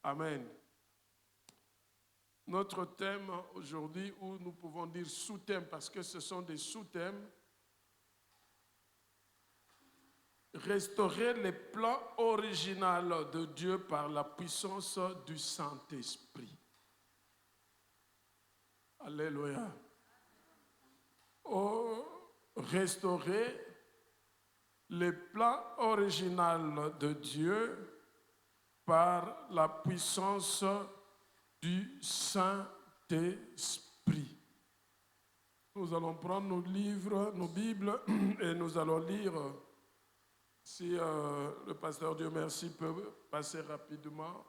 Amen. Notre thème aujourd'hui, ou nous pouvons dire sous-thème parce que ce sont des sous-thèmes, restaurer les plans originaux de Dieu par la puissance du Saint-Esprit. Alléluia. Restaurer les plans originaux de Dieu par la puissance du Saint-Esprit. Nous allons prendre nos livres, nos Bibles, et nous allons lire, si le pasteur Dieu merci peut passer rapidement.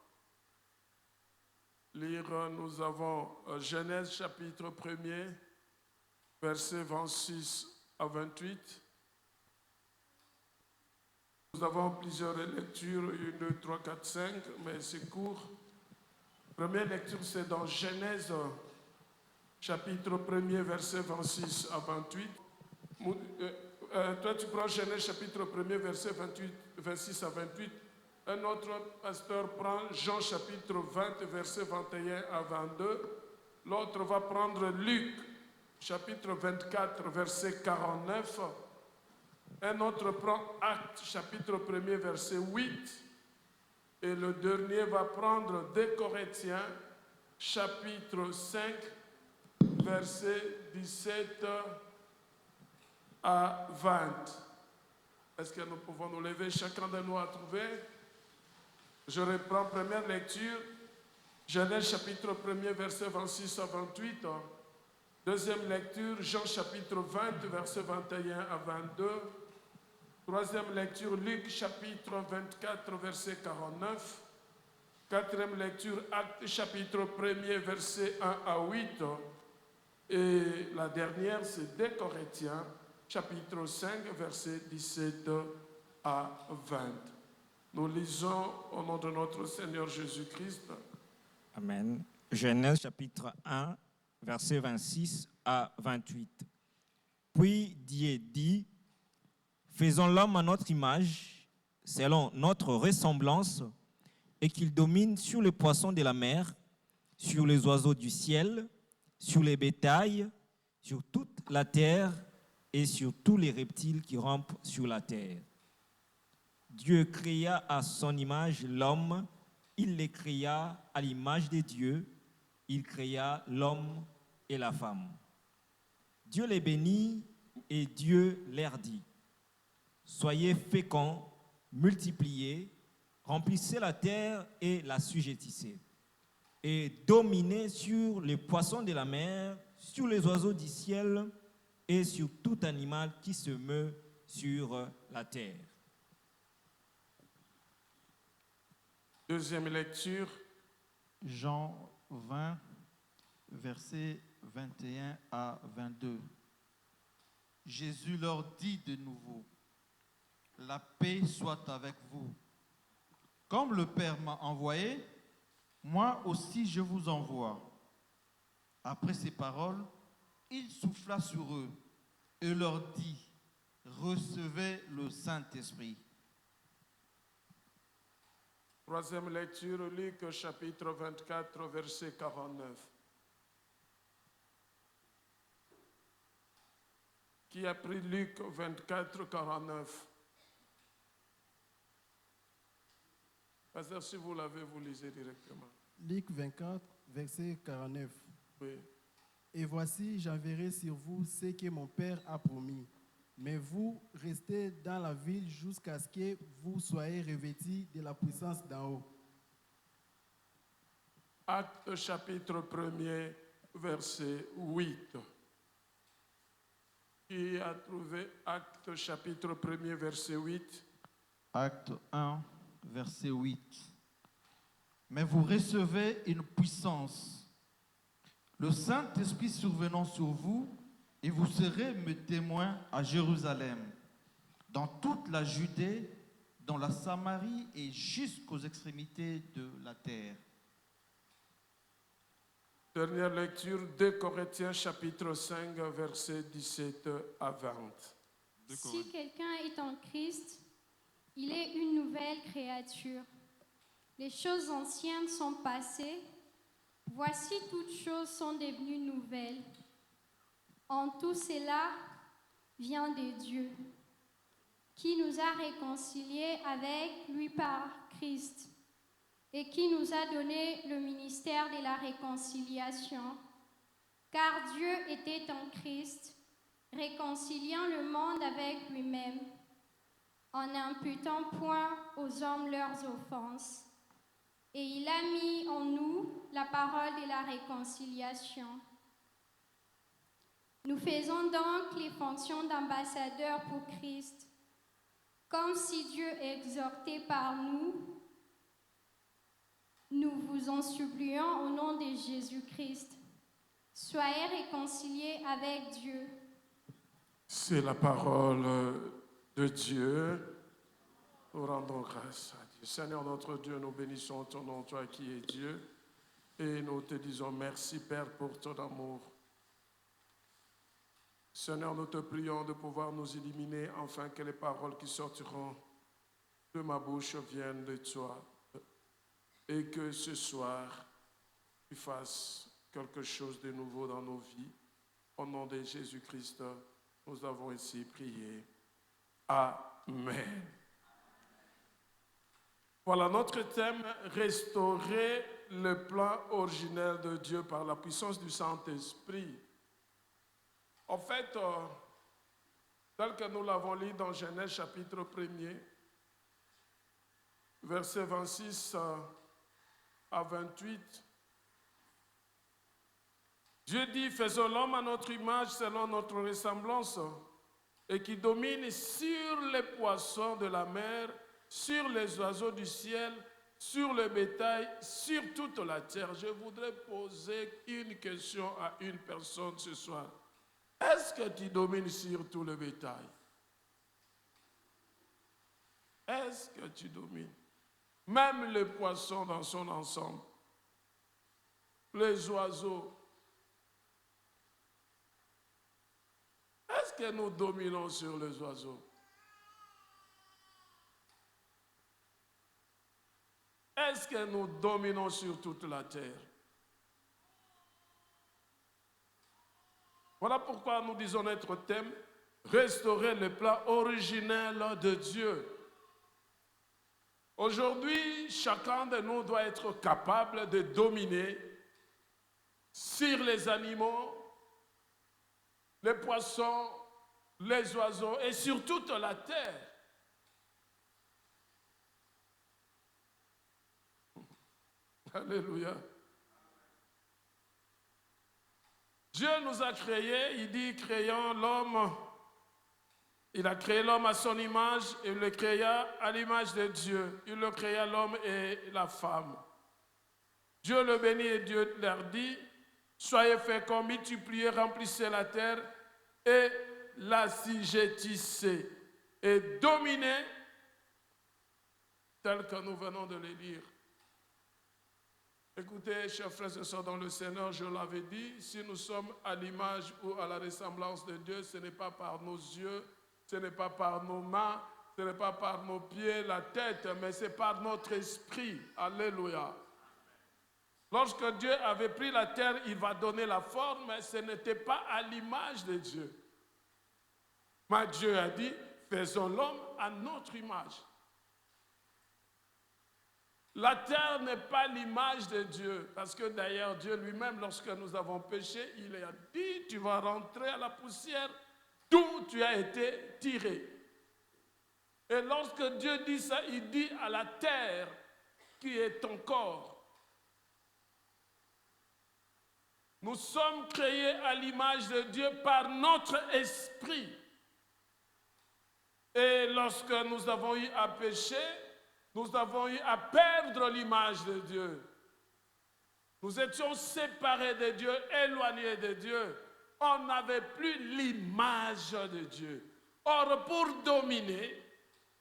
Lire, nous avons Genèse chapitre 1er, versets 26 à 28. Nous avons plusieurs lectures, 1, 2, 3, 4, 5, mais c'est court. Première lecture, c'est dans Genèse, chapitre 1er, verset 26 à 28. Toi, tu prends Genèse, chapitre 1er, verset 26 à 28. Un autre pasteur prend Jean, chapitre 20, verset 21 à 22. L'autre va prendre Luc, chapitre 24, verset 49. Un autre prend Actes, chapitre 1er, verset 8. Et le dernier va prendre 2 Corinthiens, chapitre 5, verset 17 à 20. Est-ce que nous pouvons nous lever? Chacun de nous a trouvé. Je reprends première lecture. Genèse, chapitre 1er, verset 26 à 28. Deuxième lecture, Jean, chapitre 20, verset 21 à 22. Troisième lecture, Luc, chapitre 24, verset 49. Quatrième lecture, Actes, chapitre 1er, verset 1 à 8. Et la dernière, c'est 2 Corinthiens, chapitre 5, verset 17 à 20. Nous lisons au nom de notre Seigneur Jésus-Christ. Amen. Genèse, chapitre 1, verset 26 à 28. Puis Dieu dit: faisons l'homme à notre image, selon notre ressemblance, et qu'il domine sur les poissons de la mer, sur les oiseaux du ciel, sur les bétails, sur toute la terre et sur tous les reptiles qui rampent sur la terre. Dieu créa à son image l'homme, il les créa à l'image de Dieu, il créa l'homme et la femme. Dieu les bénit et Dieu leur dit: soyez féconds, multipliez, remplissez la terre et l'assujettissez, et dominez sur les poissons de la mer, sur les oiseaux du ciel et sur tout animal qui se meut sur la terre. Deuxième lecture. Jean 20, versets 21 à 22. Jésus leur dit de nouveau: la paix soit avec vous. Comme le Père m'a envoyé, moi aussi je vous envoie. Après ces paroles, il souffla sur eux et leur dit: recevez le Saint-Esprit. Troisième lecture, Luc, chapitre 24, verset 49. Qui a pris Luc 24, 49? Pasteur, si vous l'avez, vous lisez directement. Luc 24, verset 49. Oui. Et voici, j'enverrai sur vous ce que mon Père a promis. Mais vous restez dans la ville jusqu'à ce que vous soyez revêtis de la puissance d'en haut. Acte chapitre 1er, verset 8. Qui a trouvé Acte chapitre 1er, verset 8? Acte 1, verset 8. Mais vous recevez une puissance, le Saint-Esprit survenant sur vous, et vous serez mes témoins à Jérusalem, dans toute la Judée, dans la Samarie et jusqu'aux extrémités de la terre. Dernière lecture, 2 Corinthiens chapitre 5, verset 17 à 20. Si quelqu'un est en Christ, il est une nouvelle créature. Les choses anciennes sont passées. Voici toutes choses sont devenues nouvelles. En tout cela vient de Dieu, qui nous a réconciliés avec lui par Christ et qui nous a donné le ministère de la réconciliation. Car Dieu était en Christ, réconciliant le monde avec lui-même, en n'imputant point aux hommes leurs offenses. Et il a mis en nous la parole de la réconciliation. Nous faisons donc les fonctions d'ambassadeurs pour Christ, comme si Dieu exhortait par nous. Nous vous en supplions au nom de Jésus-Christ. Soyez réconciliés avec Dieu. C'est la parole de Dieu. Nous rendons grâce à Dieu. Seigneur notre Dieu, nous bénissons ton nom, toi qui es Dieu, et nous te disons merci, Père, pour ton amour. Seigneur, nous te prions de pouvoir nous illuminer, afin que les paroles qui sortiront de ma bouche viennent de toi, et que ce soir, tu fasses quelque chose de nouveau dans nos vies. Au nom de Jésus-Christ, nous avons ici prié. Amen. Voilà notre thème, restaurer le plan originel de Dieu par la puissance du Saint-Esprit. En fait, tel que nous l'avons lu dans Genèse chapitre 1er, versets 26 à 28, Dieu dit, faisons l'homme à notre image selon notre ressemblance et qui domine sur les poissons de la mer, sur les oiseaux du ciel, sur le bétail, sur toute la terre. Je voudrais poser une question à une personne ce soir. Est-ce que tu domines sur tout le bétail? Est-ce que tu domines? Même le poisson dans son ensemble, les oiseaux. Est-ce que nous dominons sur les oiseaux? Est-ce que nous dominons sur toute la terre? Voilà pourquoi nous disons notre thème, restaurer le plan originel de Dieu. Aujourd'hui, chacun de nous doit être capable de dominer sur les animaux, les poissons, les oiseaux et sur toute la terre. Alléluia. Dieu nous a créés, il dit, créant l'homme, il a créé l'homme à son image et il le créa à l'image de Dieu. Il le créa l'homme et la femme. Dieu le bénit et Dieu leur dit, soyez féconds, multipliez, remplissez la terre et l'assujettissez et dominez, tel que nous venons de le lire. Écoutez, chers frères et sœurs dans le Seigneur, je l'avais dit, si nous sommes à l'image ou à la ressemblance de Dieu, ce n'est pas par nos yeux, ce n'est pas par nos mains, ce n'est pas par nos pieds, la tête, mais c'est par notre esprit. Alléluia. Lorsque Dieu avait pris la terre, il va donner la forme, mais ce n'était pas à l'image de Dieu. Mais Dieu a dit, faisons l'homme à notre image. La terre n'est pas l'image de Dieu, parce que d'ailleurs Dieu lui-même, lorsque nous avons péché, il a dit, tu vas rentrer à la poussière d'où tu as été tiré. Et lorsque Dieu dit ça, il dit à la terre qui est ton corps. Nous sommes créés à l'image de Dieu par notre esprit. Et lorsque nous avons eu à pécher, nous avons eu à perdre l'image de Dieu. Nous étions séparés de Dieu, éloignés de Dieu. On n'avait plus l'image de Dieu. Or, pour dominer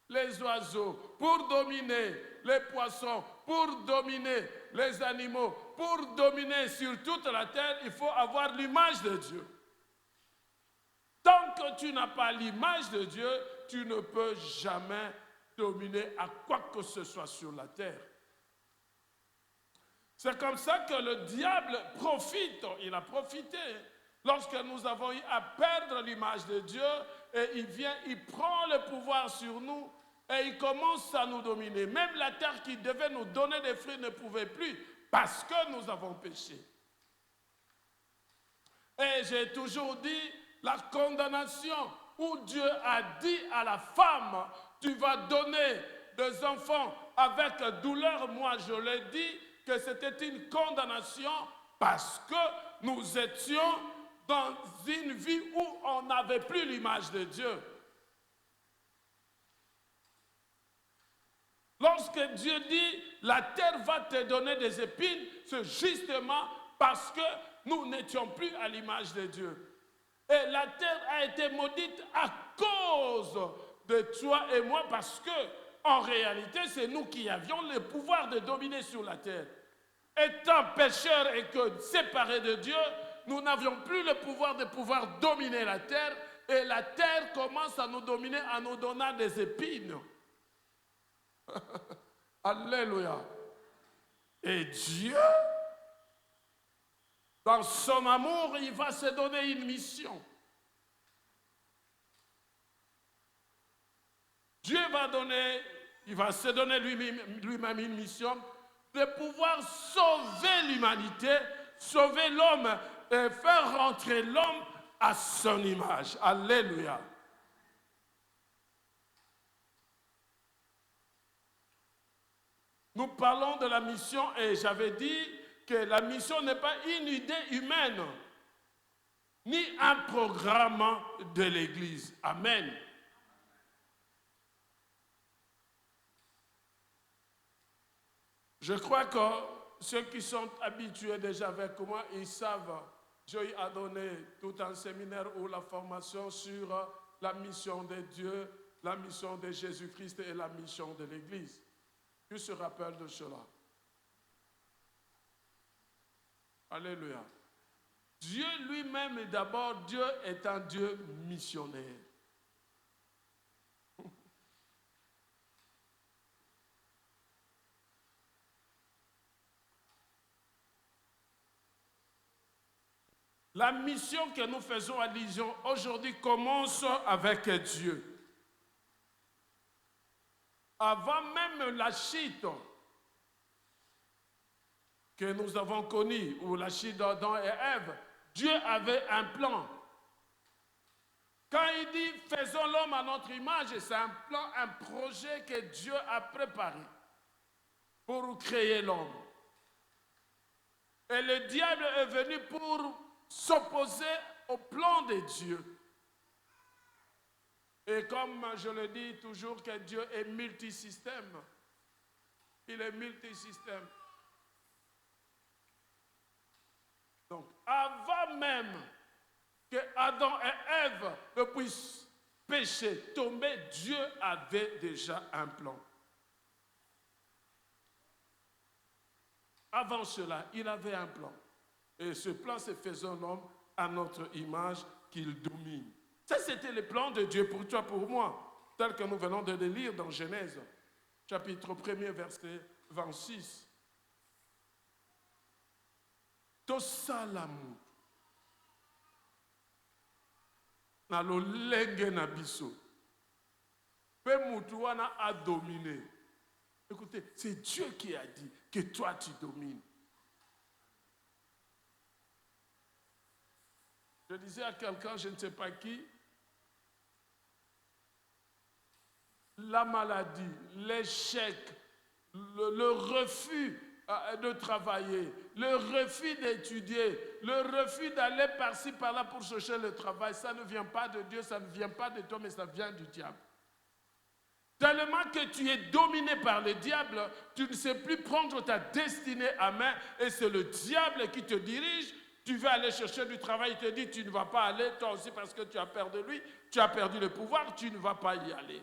les oiseaux, pour dominer les poissons, pour dominer les animaux, pour dominer sur toute la terre, il faut avoir l'image de Dieu. Tant que tu n'as pas l'image de Dieu, tu ne peux jamais dominer à quoi que ce soit sur la terre. C'est comme ça que le diable profite. Il a profité. Lorsque nous avons eu à perdre l'image de Dieu, et il vient, il prend le pouvoir sur nous et il commence à nous dominer. Même la terre qui devait nous donner des fruits ne pouvait plus parce que nous avons péché. Et j'ai toujours dit la condamnation où Dieu a dit à la femme, tu vas donner des enfants avec douleur. Moi, je l'ai dit que c'était une condamnation parce que nous étions dans une vie où on n'avait plus l'image de Dieu. Lorsque Dieu dit, la terre va te donner des épines, c'est justement parce que nous n'étions plus à l'image de Dieu. Et la terre a été maudite à cause de toi et moi parce que, en réalité, c'est nous qui avions le pouvoir de dominer sur la terre. Étant pécheurs et que séparés de Dieu, nous n'avions plus le pouvoir de pouvoir dominer la terre et la terre commence à nous dominer en nous donnant des épines. Alléluia. Et Dieu, dans son amour, il va se donner une mission. Dieu il va se donner lui-même une mission de pouvoir sauver l'humanité, sauver l'homme et faire rentrer l'homme à son image. Alléluia. Nous parlons de la mission et j'avais dit que la mission n'est pas une idée humaine, ni un programme de l'Église. Amen. Je crois que ceux qui sont habitués déjà avec moi, ils savent, Dieu a donné tout un séminaire ou la formation sur la mission de Dieu, la mission de Jésus-Christ et la mission de l'Église. Qui se rappelle de cela? Alléluia. Dieu lui-même, d'abord, Dieu est un Dieu missionnaire. La mission que nous faisons à Lision aujourd'hui commence avec Dieu. Avant même la chute que nous avons connue, ou la chute d'Adam et Ève, Dieu avait un plan. Quand il dit « faisons l'homme à notre image », c'est un plan, un projet que Dieu a préparé pour créer l'homme. Et le diable est venu pour s'opposer au plan de Dieu. Et comme je le dis toujours que Dieu est multisystème, il est multisystème. Donc, avant même que Adam et Ève ne puissent pécher, tomber, Dieu avait déjà un plan. Avant cela, il avait un plan. Et ce plan, c'est faisant l'homme à notre image qu'il domine. Ça, c'était le plan de Dieu pour toi, pour moi, tel que nous venons de le lire dans Genèse, chapitre 1er, verset 26. Tosalamu na lolenge na biso. Pe mutu wana a dominé. Écoutez, c'est Dieu qui a dit que toi tu domines. Je disais à quelqu'un, je ne sais pas qui, la maladie, l'échec, le refus de travailler, le refus d'étudier, le refus d'aller par-ci, par-là pour chercher le travail, ça ne vient pas de Dieu, ça ne vient pas de toi, mais ça vient du diable. Tellement que tu es dominé par le diable, tu ne sais plus prendre ta destinée à main et c'est le diable qui te dirige. Tu veux aller chercher du travail, il te dit tu ne vas pas aller, toi aussi parce que tu as peur de lui, tu as perdu le pouvoir, tu ne vas pas y aller.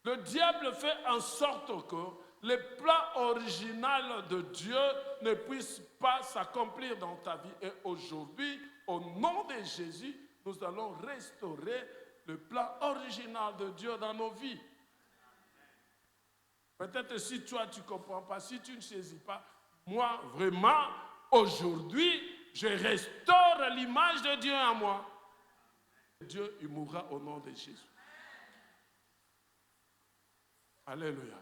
Le diable fait en sorte que le plan original de Dieu ne puisse pas s'accomplir dans ta vie. Et aujourd'hui, au nom de Jésus, nous allons restaurer le plan original de Dieu dans nos vies. Peut-être si toi, tu ne comprends pas, si tu ne saisis pas, moi, vraiment, aujourd'hui, je restaure l'image de Dieu en moi. Dieu, il mourra au nom de Jésus. Alléluia.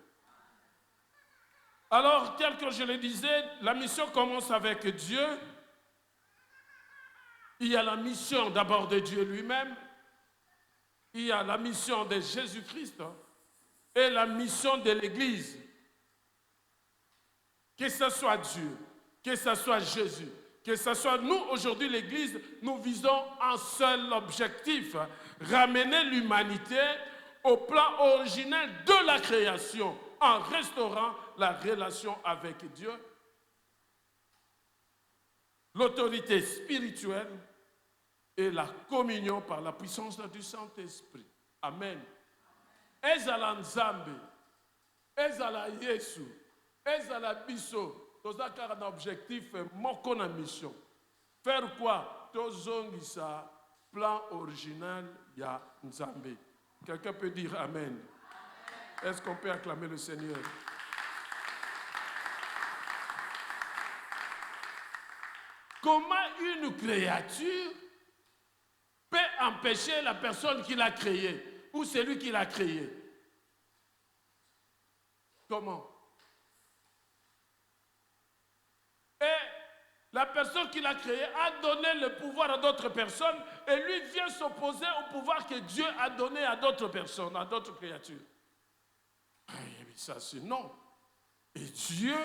Alors, tel que je le disais, la mission commence avec Dieu. Il y a la mission d'abord de Dieu lui-même. Il y a la mission de Jésus-Christ et la mission de l'Église. Que ce soit Dieu, que ce soit Jésus, que ce soit nous aujourd'hui l'Église, nous visons un seul objectif, ramener l'humanité au plan originel de la création en restaurant la relation avec Dieu, l'autorité spirituelle et la communion par la puissance du Saint-Esprit. Amen. Ezala Nzambe, ezala Yesu, ezala biso, tozaka un objectif moko na mission. Faire quoi? Tozongisa plan original ya Nzambe. Quelqu'un peut dire Amen. Est-ce qu'on peut acclamer le Seigneur? Comment une créature peut empêcher la personne qui l'a créée ou celui qui l'a créé? Comment? Et la personne qui l'a créé a donné le pouvoir à d'autres personnes et lui vient s'opposer au pouvoir que Dieu a donné à d'autres personnes, à d'autres créatures. Et ça, c'est non. Et Dieu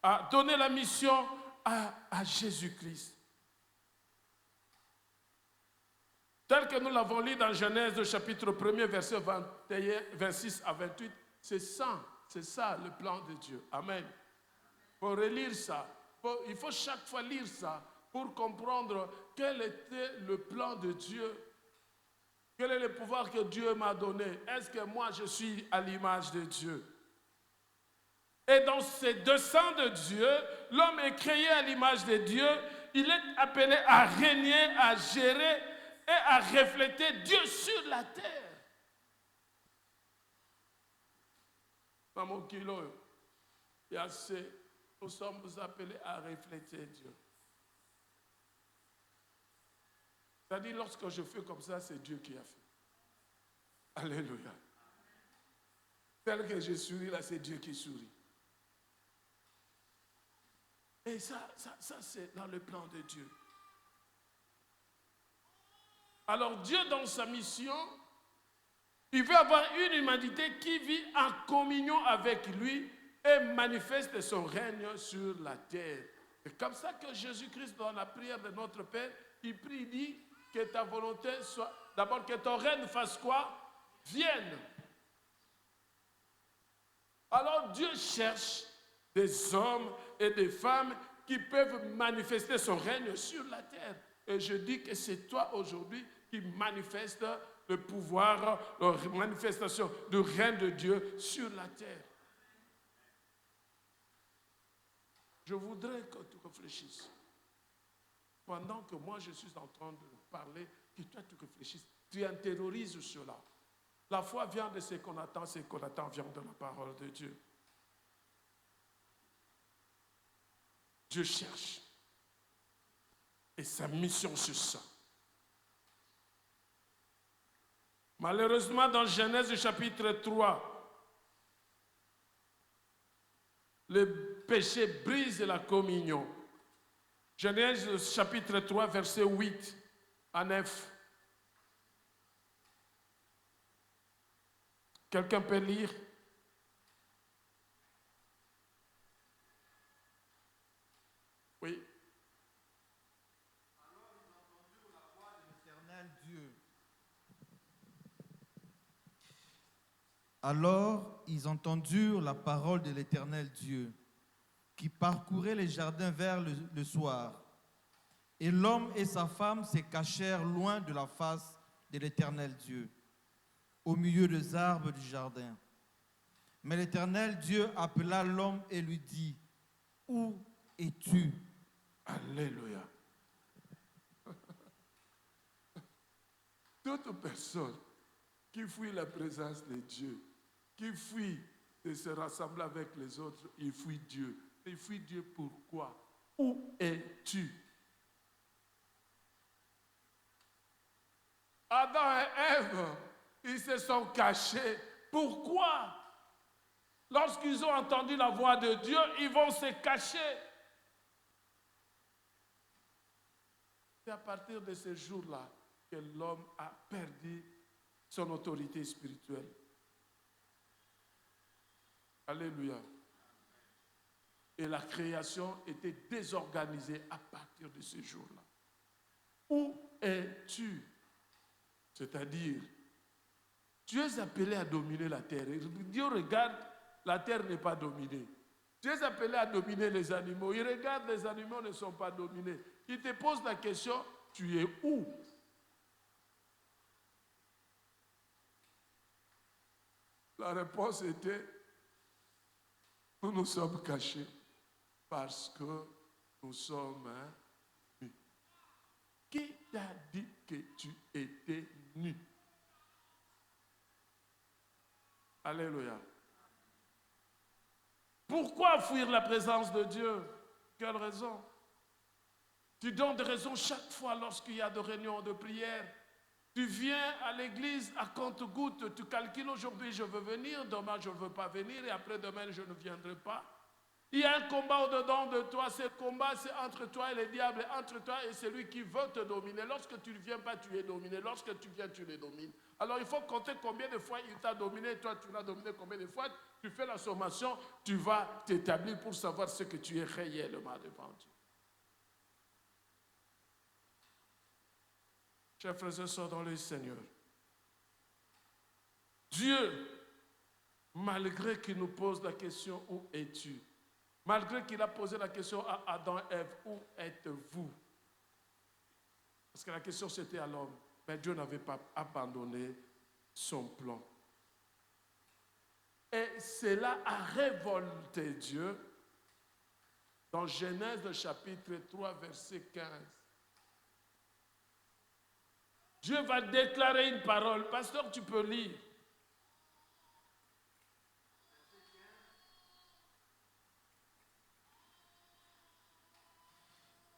a donné la mission à Jésus-Christ. Tel que nous l'avons lu dans Genèse chapitre 1er, verset 21, 26 à 28, c'est ça le plan de Dieu. Amen. Il faut relire ça. Il faut chaque fois lire ça pour comprendre quel était le plan de Dieu. Quel est le pouvoir que Dieu m'a donné? Est-ce que moi je suis à l'image de Dieu? Et dans ces deux sens de Dieu, l'homme est créé à l'image de Dieu. Il est appelé à régner, à gérer et à refléter Dieu sur la terre. Maman Kilo, nous sommes appelés à refléter Dieu. C'est-à-dire, lorsque je fais comme ça, c'est Dieu qui a fait. Alléluia. Tel que je souris là, c'est Dieu qui sourit. Et ça c'est dans le plan de Dieu. Alors Dieu, dans sa mission, il veut avoir une humanité qui vit en communion avec lui et manifeste son règne sur la terre. C'est comme ça que Jésus-Christ, dans la prière de notre Père, il prie, il dit que ta volonté soit... D'abord, que ton règne fasse quoi? Vienne. Alors Dieu cherche des hommes et des femmes qui peuvent manifester son règne sur la terre. Et je dis que c'est toi aujourd'hui qui manifeste le pouvoir, la manifestation du règne de Dieu sur la terre. Je voudrais que tu réfléchisses. Pendant que moi je suis en train de parler, que toi tu réfléchisses, tu intériorises cela. La foi vient de ce qu'on attend vient de la parole de Dieu. Dieu cherche. Et sa mission c'est ça. Malheureusement, dans Genèse chapitre 3, le péché brise la communion. Genèse chapitre 3, verset 8 à 9. Quelqu'un peut lire? Oui. Alors ils entendirent la parole de l'Éternel Dieu, qui parcourait les jardins vers le soir. Et l'homme et sa femme se cachèrent loin de la face de l'Éternel Dieu, au milieu des arbres du jardin. Mais l'Éternel Dieu appela l'homme et lui dit, « Où es-tu? » Alléluia. Toute personne qui fuit la présence de Dieu, qui fuit de se rassembler avec les autres, ils fuient Dieu. Ils fuient Dieu pourquoi? Où es-tu? Adam et Ève, ils se sont cachés. Pourquoi? Lorsqu'ils ont entendu la voix de Dieu, ils vont se cacher. C'est à partir de ce jour-là que l'homme a perdu son autorité spirituelle. Alléluia. Et la création était désorganisée à partir de ce jour-là. Où es-tu? C'est-à-dire, tu es appelé à dominer la terre. Dieu regarde, la terre n'est pas dominée. Tu es appelé à dominer les animaux. Il regarde, les animaux ne sont pas dominés. Il te pose la question, tu es où? La réponse était, nous nous sommes cachés parce que nous sommes nus. Qui t'a dit que tu étais nu? Alléluia. Pourquoi fuir la présence de Dieu? Quelle raison? Tu donnes des raisons chaque fois lorsqu'il y a des réunions de prière. Tu viens à l'église à compte-gouttes, tu calcules aujourd'hui je veux venir, demain je ne veux pas venir et après-demain je ne viendrai pas. Il y a un combat au-dedans de toi, ce combat c'est entre toi et le diable, entre toi et celui qui veut te dominer. Lorsque tu ne viens pas, tu es dominé, lorsque tu viens, tu les domines. Alors il faut compter combien de fois il t'a dominé, et toi tu l'as dominé combien de fois, tu fais la sommation, tu vas t'établir pour savoir ce que tu es réellement devant Dieu. Chers frères et sœurs dans le Seigneur, Dieu, malgré qu'il nous pose la question « Où es-tu » malgré qu'il a posé la question à Adam et Ève « Où êtes-vous » parce que la question c'était à l'homme, mais Dieu n'avait pas abandonné son plan. Et cela a révolté Dieu dans Genèse chapitre 3, verset 15. Dieu va déclarer une parole. Pasteur, tu peux lire.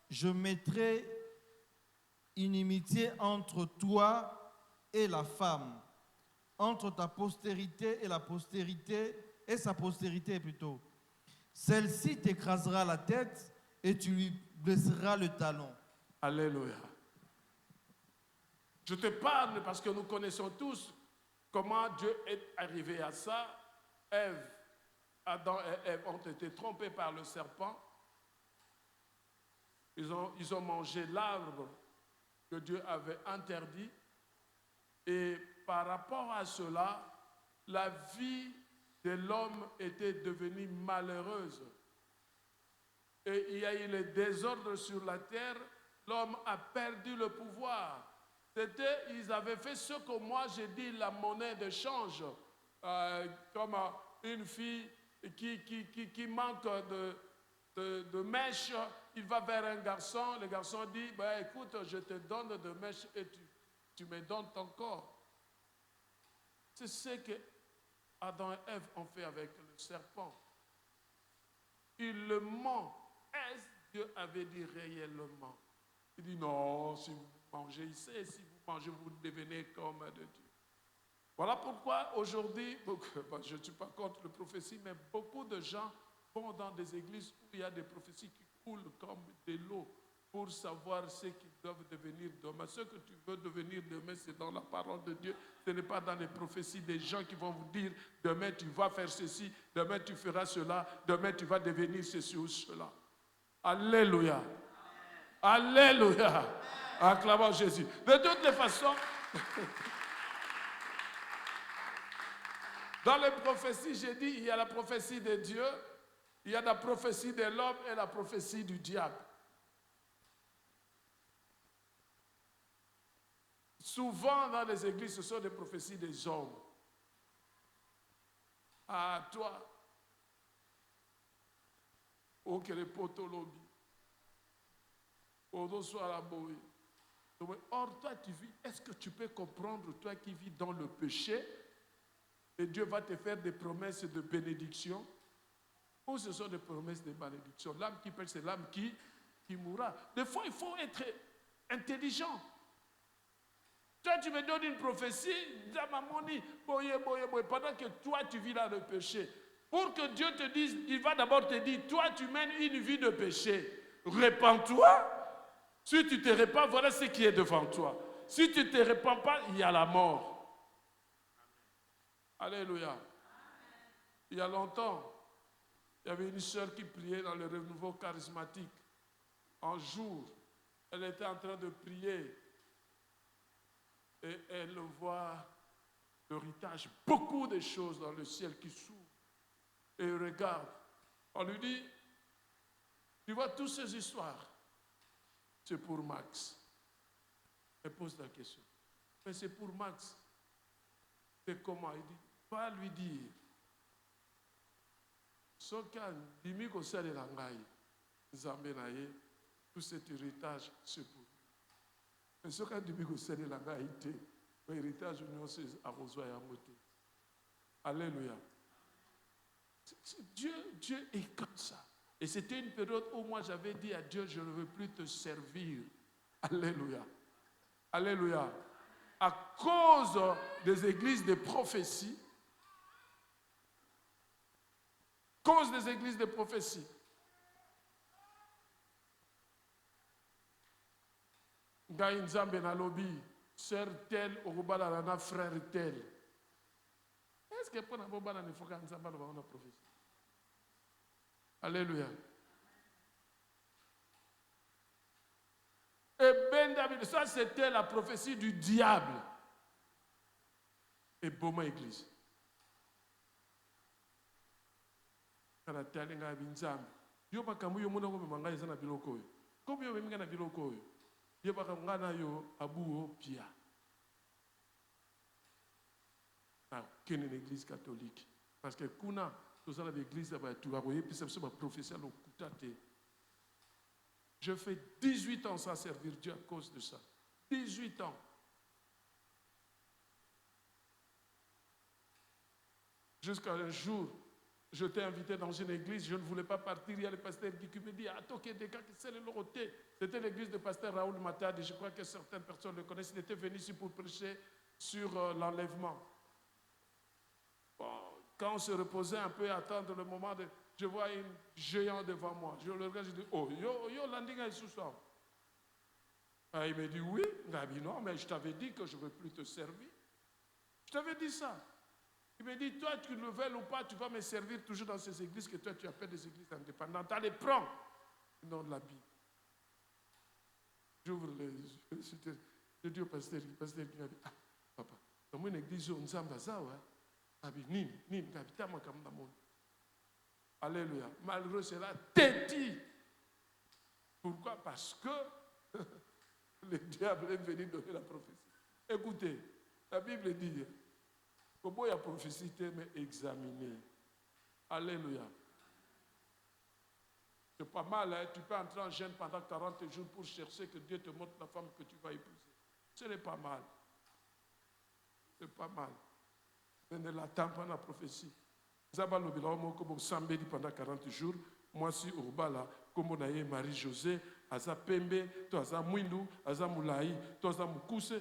Je mettrai inimitié entre toi et la femme, entre ta postérité et la postérité, et sa postérité plutôt. Celle-ci t'écrasera la tête et tu lui blesseras le talon. Alléluia. Je te parle parce que nous connaissons tous comment Dieu est arrivé à ça. Adam et Ève ont été trompés par le serpent. Ils ont mangé l'arbre que Dieu avait interdit. Et par rapport à cela, la vie de l'homme était devenue malheureuse. Et il y a eu le désordre sur la terre. L'homme a perdu le pouvoir. Ils avaient fait ce que moi j'ai dit la monnaie de change. Comme une fille qui manque de mèche, il va vers un garçon. Le garçon dit, bah, écoute, je te donne de mèche et tu me donnes ton corps. C'est ce que Adam et Ève ont fait avec le serpent. Il le ment. Est-ce que Dieu avait dit réellement? Il dit non, si vous mangez ici, si vous mangez, vous devenez comme de Dieu. Voilà pourquoi aujourd'hui, je ne suis pas contre la prophétie, mais beaucoup de gens vont dans des églises où il y a des prophéties qui coulent comme de l'eau pour savoir ce qu'ils doivent devenir demain. Ce que tu veux devenir demain, c'est dans la parole de Dieu. Ce n'est pas dans les prophéties des gens qui vont vous dire demain tu vas faire ceci, demain tu feras cela, demain tu vas devenir ceci ou cela. Alléluia. Alléluia. Acclamons Jésus. De toutes les façons, dans les prophéties, j'ai dit, il y a la prophétie de Dieu, il y a la prophétie de l'homme et la prophétie du diable. Souvent dans les églises, ce sont des prophéties des hommes. Ah, toi, oh, que les potologues, oh, soit la boue. Or, toi, tu vis, est-ce que tu peux comprendre, toi qui vis dans le péché, et Dieu va te faire des promesses de bénédiction, ou ce sont des promesses de malédiction. L'âme qui pêche, c'est l'âme qui mourra. Des fois, il faut être intelligent. Toi, tu me donnes une prophétie, pendant que toi, tu vis dans le péché. Pour que Dieu te dise, il va d'abord te dire, toi, tu mènes une vie de péché. Répands-toi. Si tu te répands, voilà ce qui est devant toi. Si tu ne te répands pas, il y a la mort. Alléluia. Il y a longtemps, il y avait une sœur qui priait dans le renouveau charismatique. Un jour, elle était en train de prier et elle voit l'héritage, beaucoup de choses dans le ciel qui s'ouvrent. Et elle regarde. On lui dit, tu vois toutes ces histoires, c'est pour Max. Elle pose la question. Mais c'est pour Max. C'est comment? Il dit, va lui dire. Sokan, dimi ko sale la ngai, nzambe na ye, tout cet héritage, c'est pour lui. Mais sokan dimi ko sale la ngai te, l'héritage nous c'est arrosé à moté. Alléluia. Dieu est comme ça. Et c'était une période où moi j'avais dit à Dieu, je ne veux plus te servir. Alléluia. Alléluia. À cause des églises de prophétie, cause des églises de prophétie. Ngai nzambe na lobi, sœur tel, okobala na frère tel. Est-ce que pour na bobala ne faut ka nzamba loba na prophétie? Alléluia. Et Ben David, ça c'était la prophétie du diable. Et Boma Église. Kana talinga binzambe. Yo makambo yo mona ko manga ezana biloko yo. Comme yo memika na biloko yo. Yo bakanga na yo abuo pia. Ah, qu'une église catholique. Parce que kuna tout ça l'église là tu vas voyer puis c'est ma prophétie au kutate. Je fais 18 ans sans servir Dieu à cause de ça. 18 ans. Jusqu'à un jour, je t'ai invité dans une église, je ne voulais pas partir. Il y a le pasteur qui me dit, attends, c'était l'église de pasteur Raoul Matad, et je crois que certaines personnes le connaissent. Il était venu ici pour prêcher sur l'enlèvement. Bon, quand on se reposait un peu, attendre le moment de... Je vois un géant devant moi. Je le regarde, je dis, oh, yo, landing est sous ça. Il me dit, oui. Gabi, non, mais je t'avais dit que je ne veux plus te servir. Je t'avais dit ça. Il me dit, toi, tu le veux ou pas, tu vas me servir toujours dans ces églises que toi, tu appelles des églises indépendantes. Allez, prends le nom de la Bible. J'ouvre les yeux. Je dis au pasteur qui m'a dit, ah, papa, dans une église, on s'en va ça, ouais. Alléluia. Malheureux, c'est là, têti. Pourquoi? Parce que le diable est venu donner la prophétie. Écoutez, la Bible dit, comment il y a prophétie, mais examiner. Alléluia. C'est pas mal, hein? Tu peux entrer en jeûne pendant 40 jours pour chercher que Dieu te montre la femme que tu vas épouser. Ce n'est pas mal. C'est pas mal. Mais ne l'attends pas la prophétie. Pendant 40 jours, moi si au bala, comme on a eu Marie-José, Aza Pembe, toi Aza Mwindu, Aza Moulaï, toi Aza Moukousse.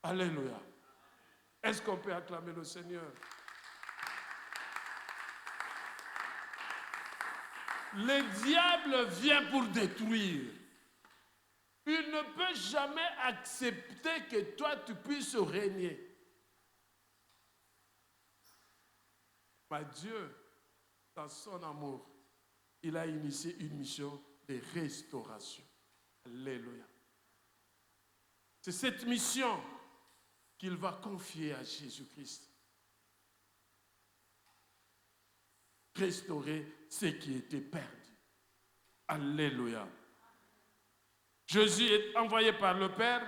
Alléluia. Est-ce qu'on peut acclamer le Seigneur? Le diable vient pour détruire. Il ne peut jamais accepter que toi tu puisses régner. Mais Dieu, dans son amour, il a initié une mission de restauration. Alléluia. C'est cette mission qu'il va confier à Jésus-Christ. Restaurer ce qui était perdu. Alléluia. Jésus est envoyé par le Père.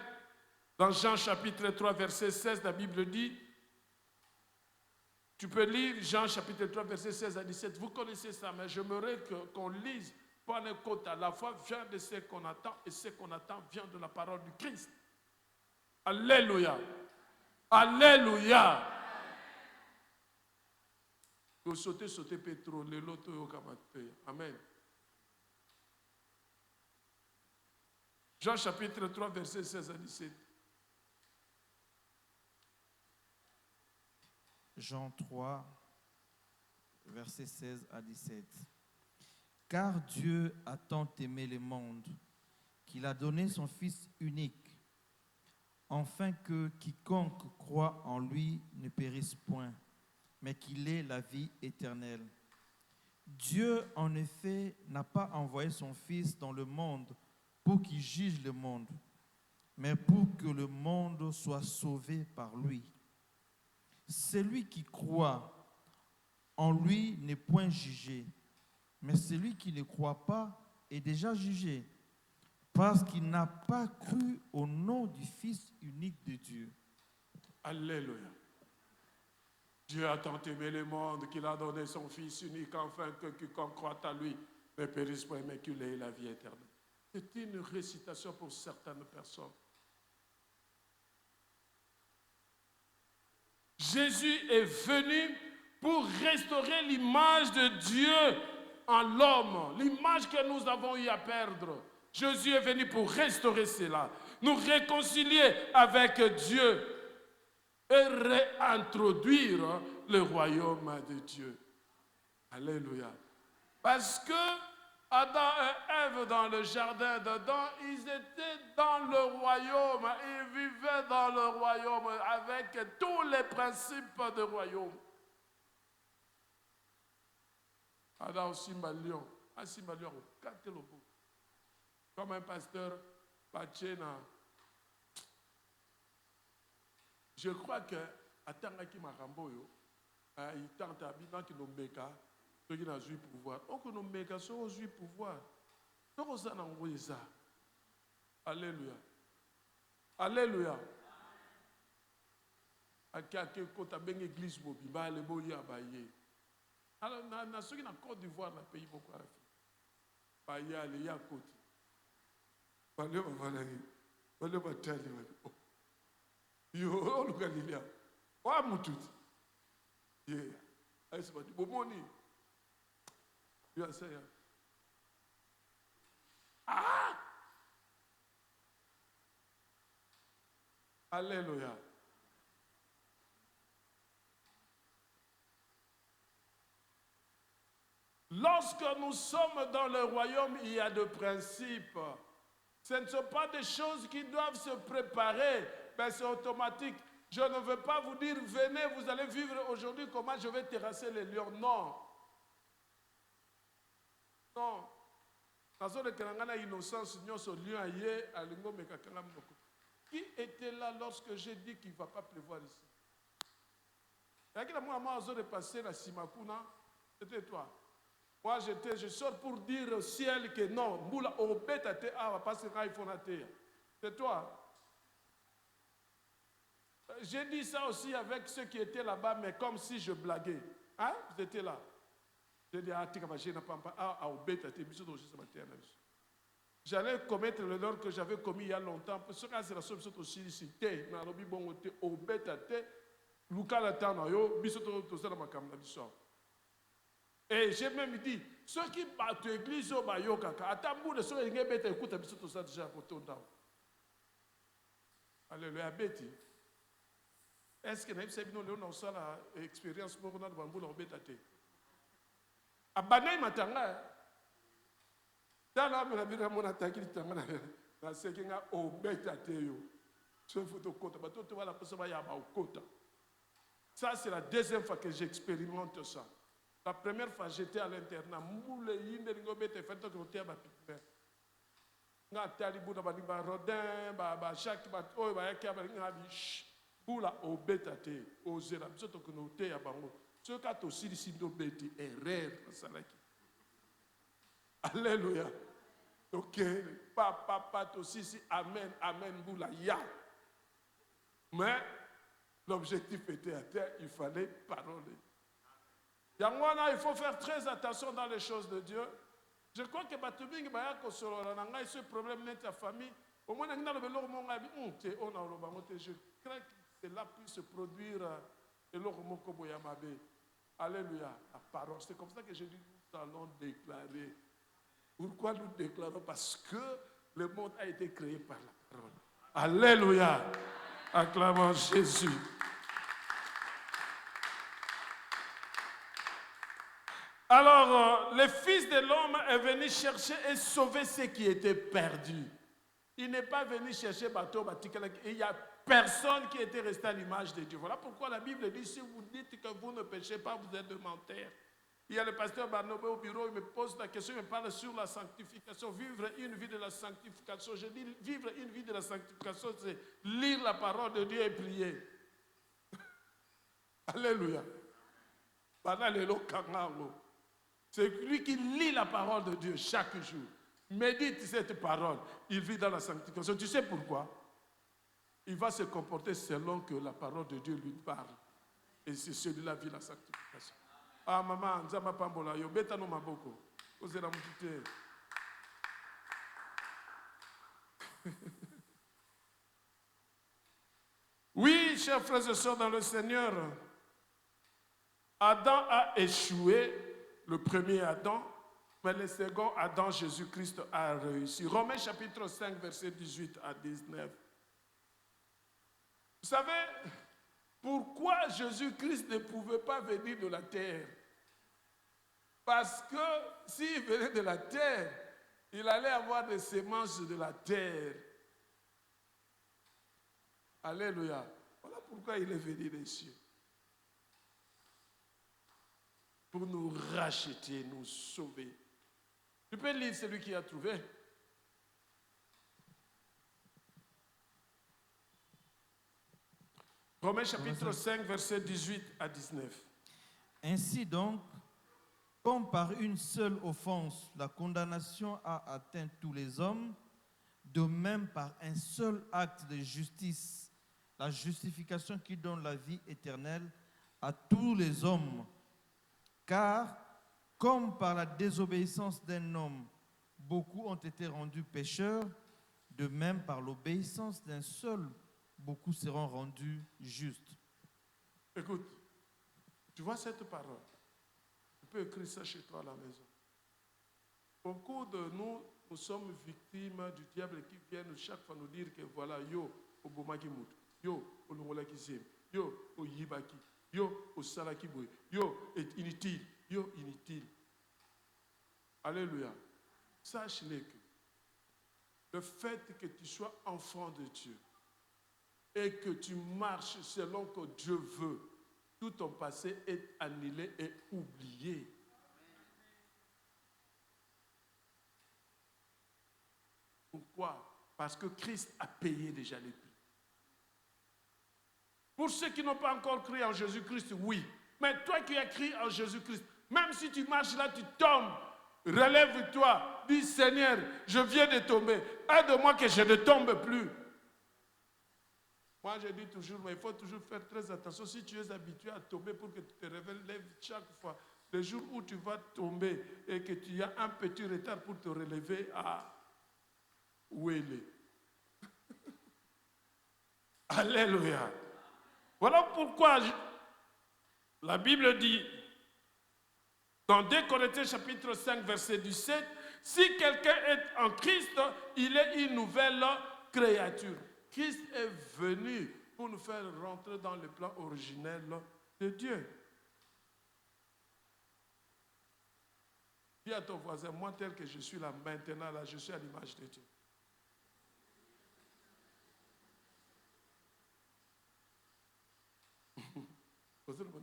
Dans Jean chapitre 3, verset 16, la Bible dit, tu peux lire Jean chapitre 3, verset 16 à 17. Vous connaissez ça, mais j'aimerais qu'on lise par le côté. La foi vient de ce qu'on attend et ce qu'on attend vient de la parole du Christ. Alléluia. Alléluia. Sauter pétrole, l'autre Amen. Jean chapitre 3, verset 16 à 17. Jean 3, versets 16 à 17. Car Dieu a tant aimé le monde qu'il a donné son Fils unique, afin que quiconque croit en lui ne périsse point, mais qu'il ait la vie éternelle. Dieu, en effet, n'a pas envoyé son Fils dans le monde pour qu'il juge le monde, mais pour que le monde soit sauvé par lui. Celui qui croit en lui n'est point jugé, mais celui qui ne croit pas est déjà jugé, parce qu'il n'a pas cru au nom du Fils unique de Dieu. Alléluia. Dieu a tant aimé le monde qu'il a donné son Fils unique, afin que quiconque croit à lui ne périsse pas, mais qu'il ait la vie éternelle. C'est une récitation pour certaines personnes. Jésus est venu pour restaurer l'image de Dieu en l'homme, l'image que nous avons eu à perdre. Jésus est venu pour restaurer cela, nous réconcilier avec Dieu et réintroduire le royaume de Dieu. Alléluia. Parce que Adam et Ève dans le jardin d'Adam, ils étaient dans le royaume, ils vivaient dans le royaume avec tous les principes du royaume. Adam Simba Lion, un Simba Lion, comme un pasteur, Bachena. Je crois que, Atangaki Maramboyo, il tente à bien qu'il nous meka, ceux qui n'ont eu pouvoir. On que nous meka, ceux qui ont eu pouvoir. Donc, on s'en envoie ça. Alléluia. Alléluia. Akake kota ben église mobile, le boya baye. Alors, na ceux qui na Côte d'Ivoire, na pays beaucoup à faire. Baye le ya côté. Balle ba valari. Balle ba tali ba. Yo, look at Lilia. Wa mututi. Yeah. I said, but bomoni. You are saying, ah! Alléluia. Lorsque nous sommes dans le royaume, il y a des principes. Ce ne sont pas des choses qui doivent se préparer, mais c'est automatique. Je ne veux pas vous dire, venez, vous allez vivre aujourd'hui comment je vais terrasser les lions. Non. Non. Dans le innocence, qui était là lorsque j'ai dit qu'il ne va pas pleuvoir ici? C'était toi. Moi, je sors pour dire au ciel que non, c'est toi. J'ai dit ça aussi avec ceux qui étaient là-bas, mais comme si je blaguais. Hein? Vous étiez là. J'ai dit, j'allais commettre l'erreur que j'avais commis il y a longtemps. Et j'ai même dit, ceux qui battent l'église au Bayokaka, attends, de ceux qui écoutent, écoute, tout ça déjà pour ton temps. Alléluia, Betty. Est-ce que nous avons une expérience pour nous avoir une expérience? Abanaï matanga. Dans la vie, on a attaqué le temps. On a dit que au bêta teo. Ce photo kota, bateau tu vois la personne va y avoir au kota. Ça c'est la deuxième fois que j'expérimente ça. La première fois j'étais à l'internat. Moule yinde lingo bêta fait que l'on tient ba pique. Nga talibu na ba rodin ba chaque ba oh ba yakia ba nga bi bula au bêta te au zera bisoto que nous te ya bango. Ce cas aussi ici do bêti erreur salaki. Alléluia. Ok, papa, aussi, si, amen, amen, boula, ya. Mais l'objectif était à terre, il fallait parler. Yangwana, il faut faire très attention dans les choses de Dieu. Je crois que Batubing, ce problème n'est ta famille. Au moins, je crains que cela puisse produire Eloko Boyamabe. Alléluia, la parole. C'est comme ça que j'ai dit, nous allons déclarer. Pourquoi nous déclarons? Parce que le monde a été créé par la parole. Alléluia, acclamons Jésus. Alors, le Fils de l'homme est venu chercher et sauver ceux qui étaient perdus. Il n'est pas venu chercher bateau, batikala. Il n'y a personne qui était resté à l'image de Dieu. Voilà pourquoi la Bible dit, si vous dites que vous ne péchez pas, vous êtes de menteurs. Il y a le pasteur Barnabé au bureau, il me pose la question, il me parle sur la sanctification, vivre une vie de la sanctification. Je dis, vivre une vie de la sanctification, c'est lire la parole de Dieu et prier. Alléluia. C'est lui qui lit la parole de Dieu chaque jour. Médite cette parole. Il vit dans la sanctification. Tu sais pourquoi? Il va se comporter selon que la parole de Dieu lui parle. Et c'est celui-là qui vit la sanctification. Ah, maman, nzama pambola yo beta no maboko. Ozela mutite. Oui, chers frères et sœurs dans le Seigneur, Adam a échoué, le premier Adam, mais le second Adam, Jésus-Christ, a réussi. Romains chapitre 5, verset 18 à 19. Vous savez, pourquoi Jésus-Christ ne pouvait pas venir de la terre? Parce que s'il venait de la terre, il allait avoir des semences de la terre. Alléluia. Voilà pourquoi il est venu des cieux. Pour nous racheter, nous sauver. Tu peux lire celui qui a trouvé. Romains chapitre 5, verset 18 à 19. Ainsi donc, comme par une seule offense, la condamnation a atteint tous les hommes, de même par un seul acte de justice, la justification qui donne la vie éternelle à tous les hommes. Car, comme par la désobéissance d'un homme, beaucoup ont été rendus pécheurs, de même par l'obéissance d'un seul, beaucoup seront rendus justes. Écoute, tu vois cette parole? Tu peux écrire ça chez toi à la maison. Beaucoup de nous, nous sommes victimes du diable qui vient chaque fois nous dire que voilà, yo, au bomaki mout, yo, au longolaki zem, yo, au yibaki, yo, au salaki boy, yo, est inutile, yo, inutile. Alléluia. Sache-le que le fait que tu sois enfant de Dieu et que tu marches selon que Dieu veut, tout ton passé est annulé et oublié. Pourquoi? Parce que Christ a payé déjà les prix. Pour ceux qui n'ont pas encore cru en Jésus-Christ, oui. Mais toi qui as cru en Jésus-Christ, même si tu marches là, tu tombes, relève-toi, dis Seigneur, je viens de tomber, aide-moi que je ne tombe plus. Moi, je dis toujours, mais il faut toujours faire très attention. Si tu es habitué à tomber pour que tu te relèves chaque fois, le jour où tu vas tomber et que tu as un petit retard pour te relever, où elle est. Alléluia. Voilà pourquoi la Bible dit, dans 2 Corinthiens chapitre 5, verset 17, si quelqu'un est en Christ, il est une nouvelle créature. Christ est venu pour nous faire rentrer dans le plan originel de Dieu. Dis à ton voisin, moi tel que je suis là maintenant, là, je suis à l'image de Dieu. Moi je suis bon,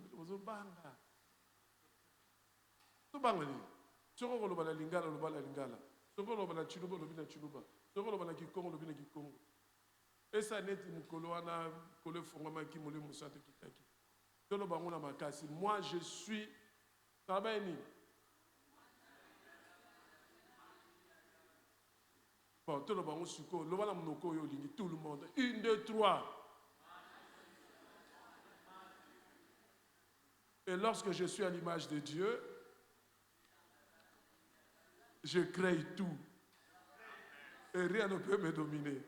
tout le monde. 1, 2, 3. Et lorsque je suis à l'image de Dieu, je crée tout. Et rien ne peut me dominer.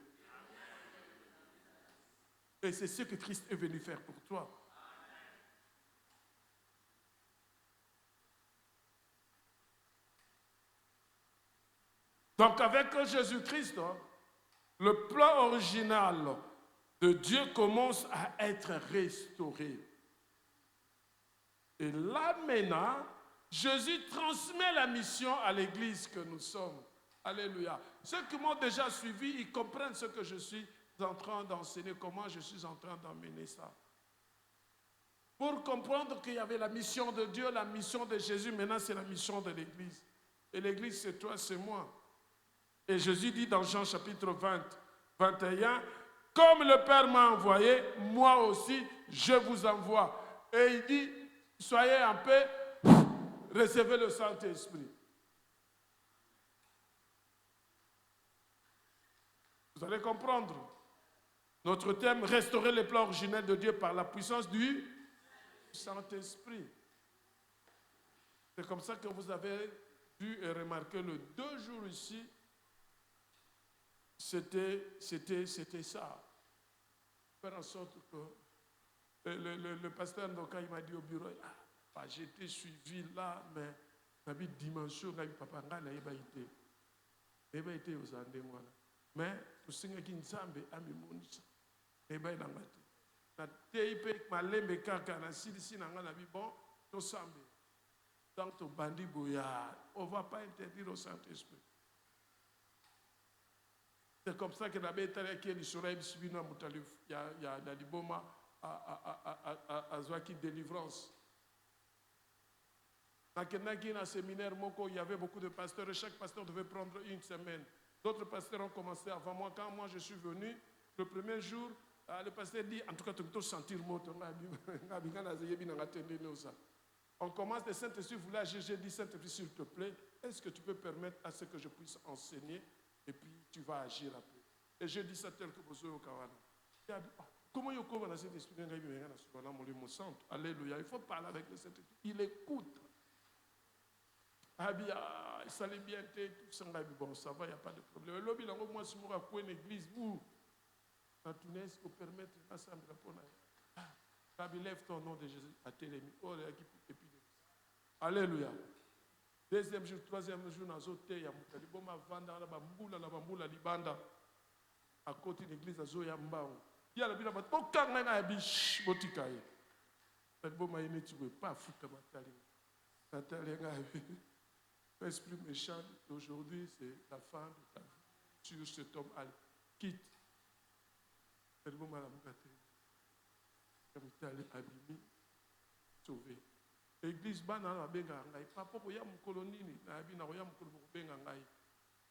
Et c'est ce que Christ est venu faire pour toi. Donc avec Jésus-Christ, le plan original de Dieu commence à être restauré. Et là maintenant, Jésus transmet la mission à l'église que nous sommes. Alléluia. Ceux qui m'ont déjà suivi, ils comprennent ce que je suis en train d'enseigner, comment je suis en train d'emmener ça. Pour comprendre qu'il y avait la mission de Dieu, la mission de Jésus, maintenant c'est la mission de l'église. Et l'église c'est toi, c'est moi. Et Jésus dit dans Jean chapitre 20, 21, « Comme le Père m'a envoyé, moi aussi je vous envoie. » Et il dit, « Soyez en paix, recevez le Saint-Esprit. » Vous allez comprendre. Notre thème, restaurer le plan originel de Dieu par la puissance du Saint-Esprit. C'est comme ça que vous avez vu et remarqué le 2 jours ici. C'était ça. Faire en sorte que le pasteur Ndoka, il m'a dit au bureau, j'ai été suivi là, mais ma vie dimension, papa, il a été aux Andes, moi. Mais, tout ce qui est ensemble, il a été na TIP, ma lembe kaka, na silisi, na bon, tout semble. Donc, ton bandit boyard, on ne va pas interdire au Saint-Esprit. C'est comme ça que la bête qui est sur il y a la liboma à Zouaki délivrance. Dans un séminaire, il y avait beaucoup de pasteurs et chaque pasteur devait prendre une semaine. D'autres pasteurs ont commencé avant moi. Quand moi je suis venu, le premier jour, le pasteur dit, en tout cas, tu peux sentir le mot. On commence, le Saint-Esprit voulait agir. J'ai dit, Saint-Esprit, s'il te plaît, est-ce que tu peux permettre à ce que je puisse enseigner et puis tu vas agir après. Et je dis ça tel que vous au Kawana. Il a dit, comment il y a cet esprit mon centre? Alléluia. Il faut parler avec le Saint-Esprit. Il écoute. Ça l'est bien, tout ça, bon, ça va, il n'y a pas de problème. Le lobby, moi, je suis à une église où la Tunis peut permettre l'ensemble de la police. Lève ton nom de Jésus à Télémi. Alléluia. Deuxième jour, troisième jour, dans l'hôtel, il y a un vanda, la bamboula, libanda, à côté de l'église, il y a un mbao. Il y a le bilan, aucun n'a pas biche, botikaye. Le bon maïne, tu ne veux pas foutre Nathalie. L'esprit méchant d'aujourd'hui, c'est la fin de ta vie. Sur cet homme, allez, quitte. Le bon maïne, Nathalie, abîmé, sauvé. L'église bana na benga ngai papa ya mukolo nini na bina ya mukolo benga ngai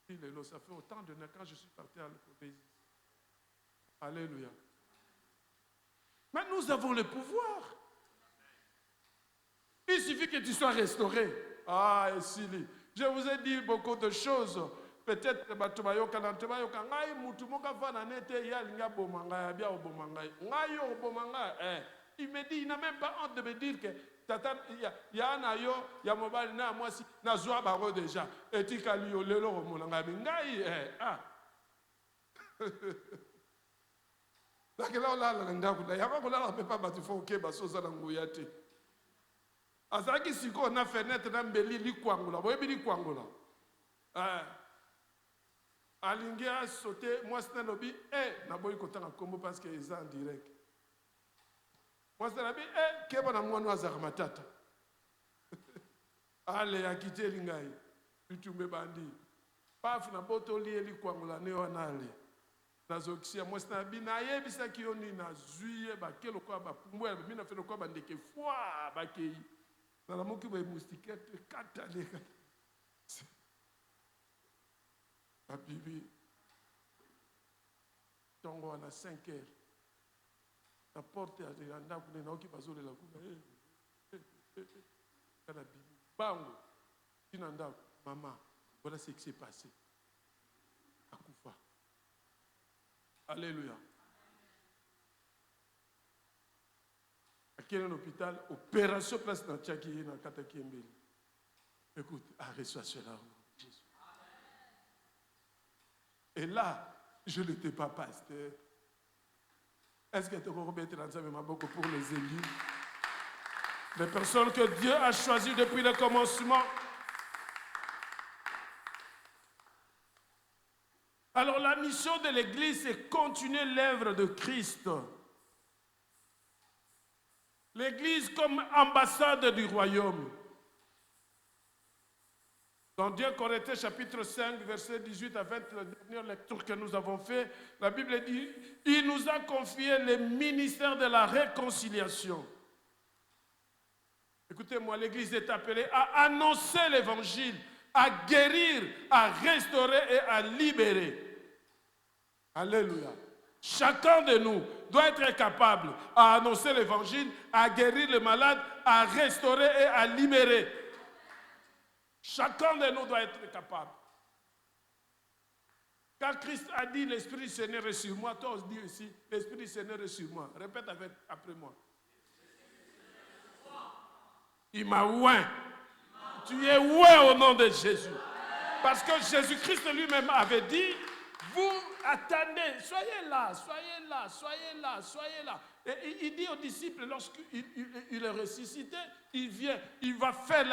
il ça fait autant de temps quand je suis parti à l'Église. Alléluia. Mais nous avons le pouvoir. Il suffit que tu sois restauré. Et Sili, je vous ai dit beaucoup de choses. Peut-être batubayoka na tubayoka ngai mutu moka vana nete ya linga bomanga ya bia obomanga ngai yo bomanga il me dit il n'a même pas honte de me dire que tata ya na yo ya mobali na moi si na zwa baro déjà etika liyo lelo monanga ngai donc là on a ndaku da ya ko la peut pas battre faut que basoza na nguya te azaki siko na fenêtre na mbeli likwangula boyebi likwangula alingi a sauté moi c'est lobi na boyi kotanga kombo parce que ils en direct. Moi, c'est la vie, qu'est-ce que moi nous avons matata? Allez, à quitter l'ingay, tu me bandis. Paf, na boto lié quoi on l'a néonale. Na zoxia, moi c'est la vie, na yé bisa qui on na zuye, ba quel quoi ba pumwe, ba mina fait le quoi ba ndeke foi, ba kei. Na la moki ba moustiquette, katale. A bibi. Tongo à 5 heures. La porte à l'anda pour les gens qui passent de la cour. Bango, Tinanda, maman, voilà ce qui s'est passé. À Koufa. Alléluia. À quel hôpital, opération place dans Tchaki, dans Katakiembeli. Écoute, reçois cela, Jésus. Et là, je n'étais pas pasteur. Est-ce que tu as remettre beaucoup pour les élus? Les personnes que Dieu a choisies depuis le commencement. Alors la mission de l'Église, c'est continuer l'œuvre de Christ. L'Église comme ambassade du royaume. Dans 2 Corinthiens chapitre 5, verset 18 à 20, la dernière lecture que nous avons faite, la Bible dit, il nous a confié le ministère de la réconciliation. Écoutez-moi, l'Église est appelée à annoncer l'Évangile, à guérir, à restaurer et à libérer. Alléluia. Chacun de nous doit être capable à annoncer l'Évangile, à guérir les malades, à restaurer et à libérer. Chacun de nous doit être capable. Quand Christ a dit l'Esprit Seigneur est sur moi, toi dis aussi l'Esprit Seigneur est sur moi. Répète après moi. Il m'a oint. Tu es oint au nom de Jésus. Parce que Jésus-Christ lui-même avait dit, vous attendez, soyez là, soyez là, soyez là, soyez là. Et il dit aux disciples, lorsqu'il est ressuscité, il vient, il va faire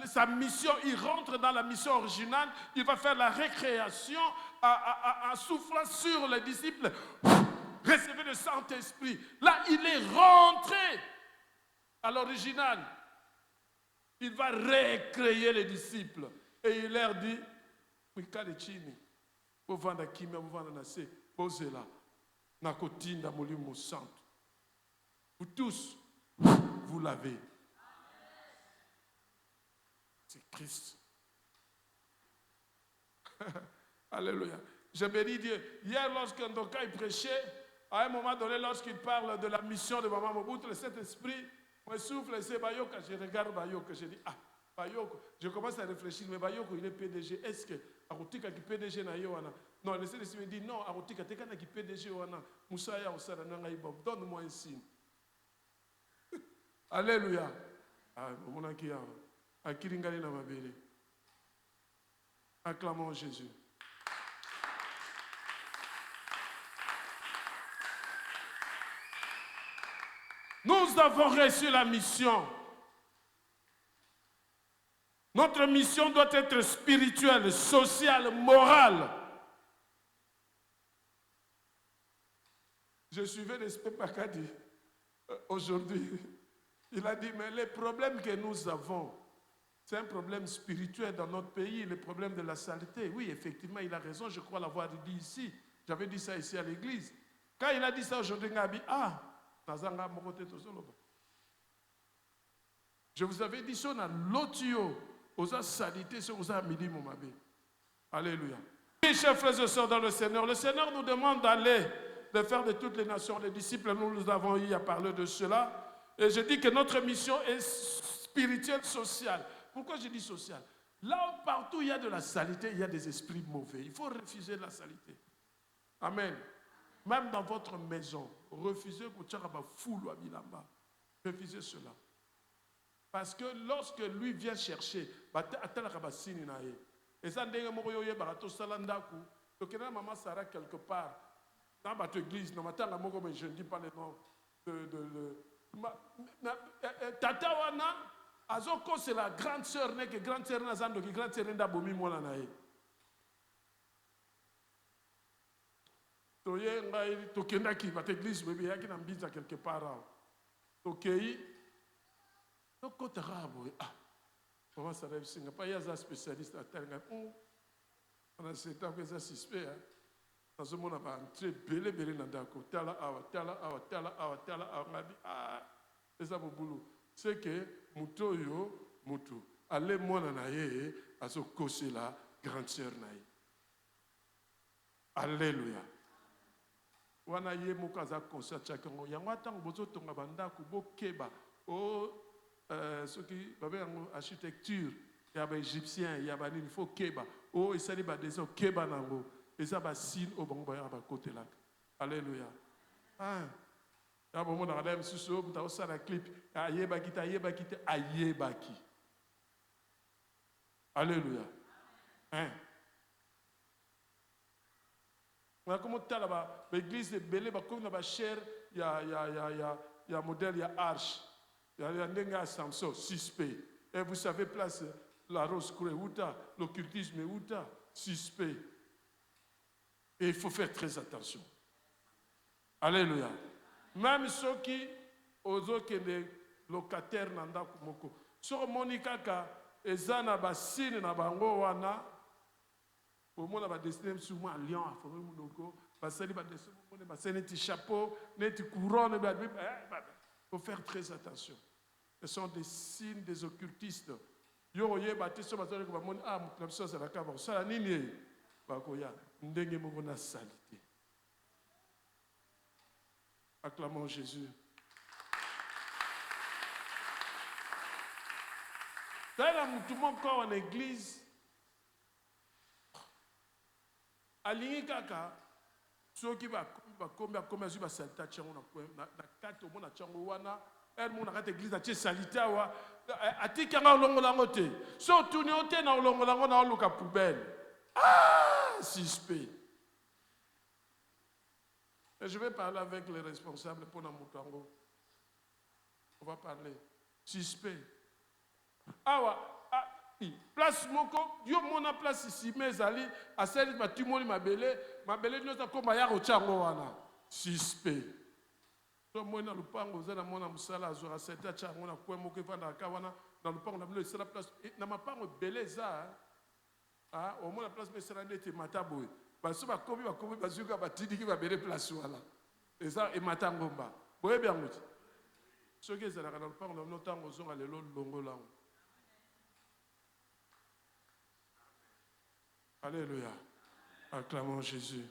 sa mission, il rentre dans la mission originale, il va faire la récréation en soufflant sur les disciples. Recevez le Saint-Esprit. Là, il est rentré à l'original. Il va recréer les disciples. Et il leur dit, vous vendez qui vous vendez assez, posez là. Nakotinda molimo santo. Vous tous, vous l'avez. C'est Christ. Alléluia. Je bénis Dieu. Hier, lorsque Ndoka il prêchait, à un moment donné, lorsqu'il parle de la mission de Maman Mobutu, le Saint-Esprit me souffle et c'est Bayoka. Je regarde Bayoka. Je dis, Bayoka. Je commence à réfléchir, mais Bayoka, il est PDG. Est-ce que Aroutika qui PDG na Yoana? Non, le Saint-Esprit me dit, non, Aroutika, t'es quand qui PDG Yoana? Moussaya Osara Nangaïbom. Donne-moi un signe. Alléluia. Acclamons Jésus. Nous avons reçu la mission. Notre mission doit être spirituelle, sociale, morale. Je suivais l'esprit Pakadi aujourd'hui. Il a dit, mais les problèmes que nous avons, c'est un problème spirituel dans notre pays, le problème de la saleté. Oui, effectivement, il a raison, je crois l'avoir dit ici. J'avais dit ça ici à l'église. Quand il a dit ça aujourd'hui, il a dit, je vous avais dit ça dans l'otio, aux salité, aux midi, mon mabé. Alléluia. Oui, chers frères et sœurs dans le Seigneur nous demande d'aller, de faire de toutes les nations les disciples. Nous avons eu à parler de cela. Et je dis que notre mission est spirituelle, sociale. Pourquoi je dis sociale? Là où partout il y a de la saleté, il y a des esprits mauvais. Il faut refuser la saleté. Amen. Même dans votre maison, refusez refusez cela. Parce que lorsque lui vient chercher, et ça, maman Sarah quelque part, dans votre église, je ne dis pas le nom de Tata Wana, Azoko, c'est la grande sœur, que grande sœur Nazando, qui grande sœur Ndabomi Molanae. Toye ngai tokenda ki bat église bébé yaki na mbinza quelque part. Tokei tokotara boy. Comment ça rêve singa pas yaza spécialiste à terre. On a c'est tant que ça suspect. Nazomona ba entrer belé na ndako. Tala awa ngabi eza bobulu. C'est que mutoyo mutu. Allez mona na ye aso kosela grande sœur na ye. Alléluia. Wana ye mokaza concert chakango yango atango bozo tonga bandako bokeba o soki babe yango architecture ya ba égyptien ya ba nini faut keba o esali ba dessin keba nango eza ba signe o bango ba ba côté là. Alléluia. Ya bomo na adam suso mta osala clip ayeba kita ayebaki. Alléluia. On a comme tala l'église de Belé, comme na ba chair, il y a modèle, il y a arche. Il y a Nenga Samson, suspect. Et vous savez, place la rose outa, l'occultisme outa, suspect. Et il faut faire très attention. Alléluia. Même ceux qui, aux autres locataires, nanda kumoko. Sur Monica, ezana basine na bango wana, au monde va dessiner souvent un lion à former monoko, basali va dessiner un chapeau, un couronne, il faut faire très attention. Ce sont des signes des occultistes. Yo ye baptiste bazali ko bamoni mutu so za ka ba sala nini ba ko ya ndenge moko na salité. Acclamons Jésus. Tala mutu moko en église alingi kaka soki ba komba zu ba salita chango na kati omona chango wana elle mon arrête église a salité wa atiki nga olongola ngo te so tuni ote na olongola ngo na oluka poubelle suspect. Et je vais parler avec les responsables pour na mutango. On va parler suspect. Place moko yo mona place ici mais ali asali batimoli mabele nyota ko ya ko chango wana suspect. So mona lupango zana mona musala azora seta chango na kwa moko vanda kawana na lupango na bilo sala place na mapango beleza au mona place mais sala ndete matabo baso bakomi bazuka batidiki babele place wala eza e matangomba boye bien muti soki ezalaka na lupango na notango zonga lelo longo lango. Alléluia. Acclamons Jésus.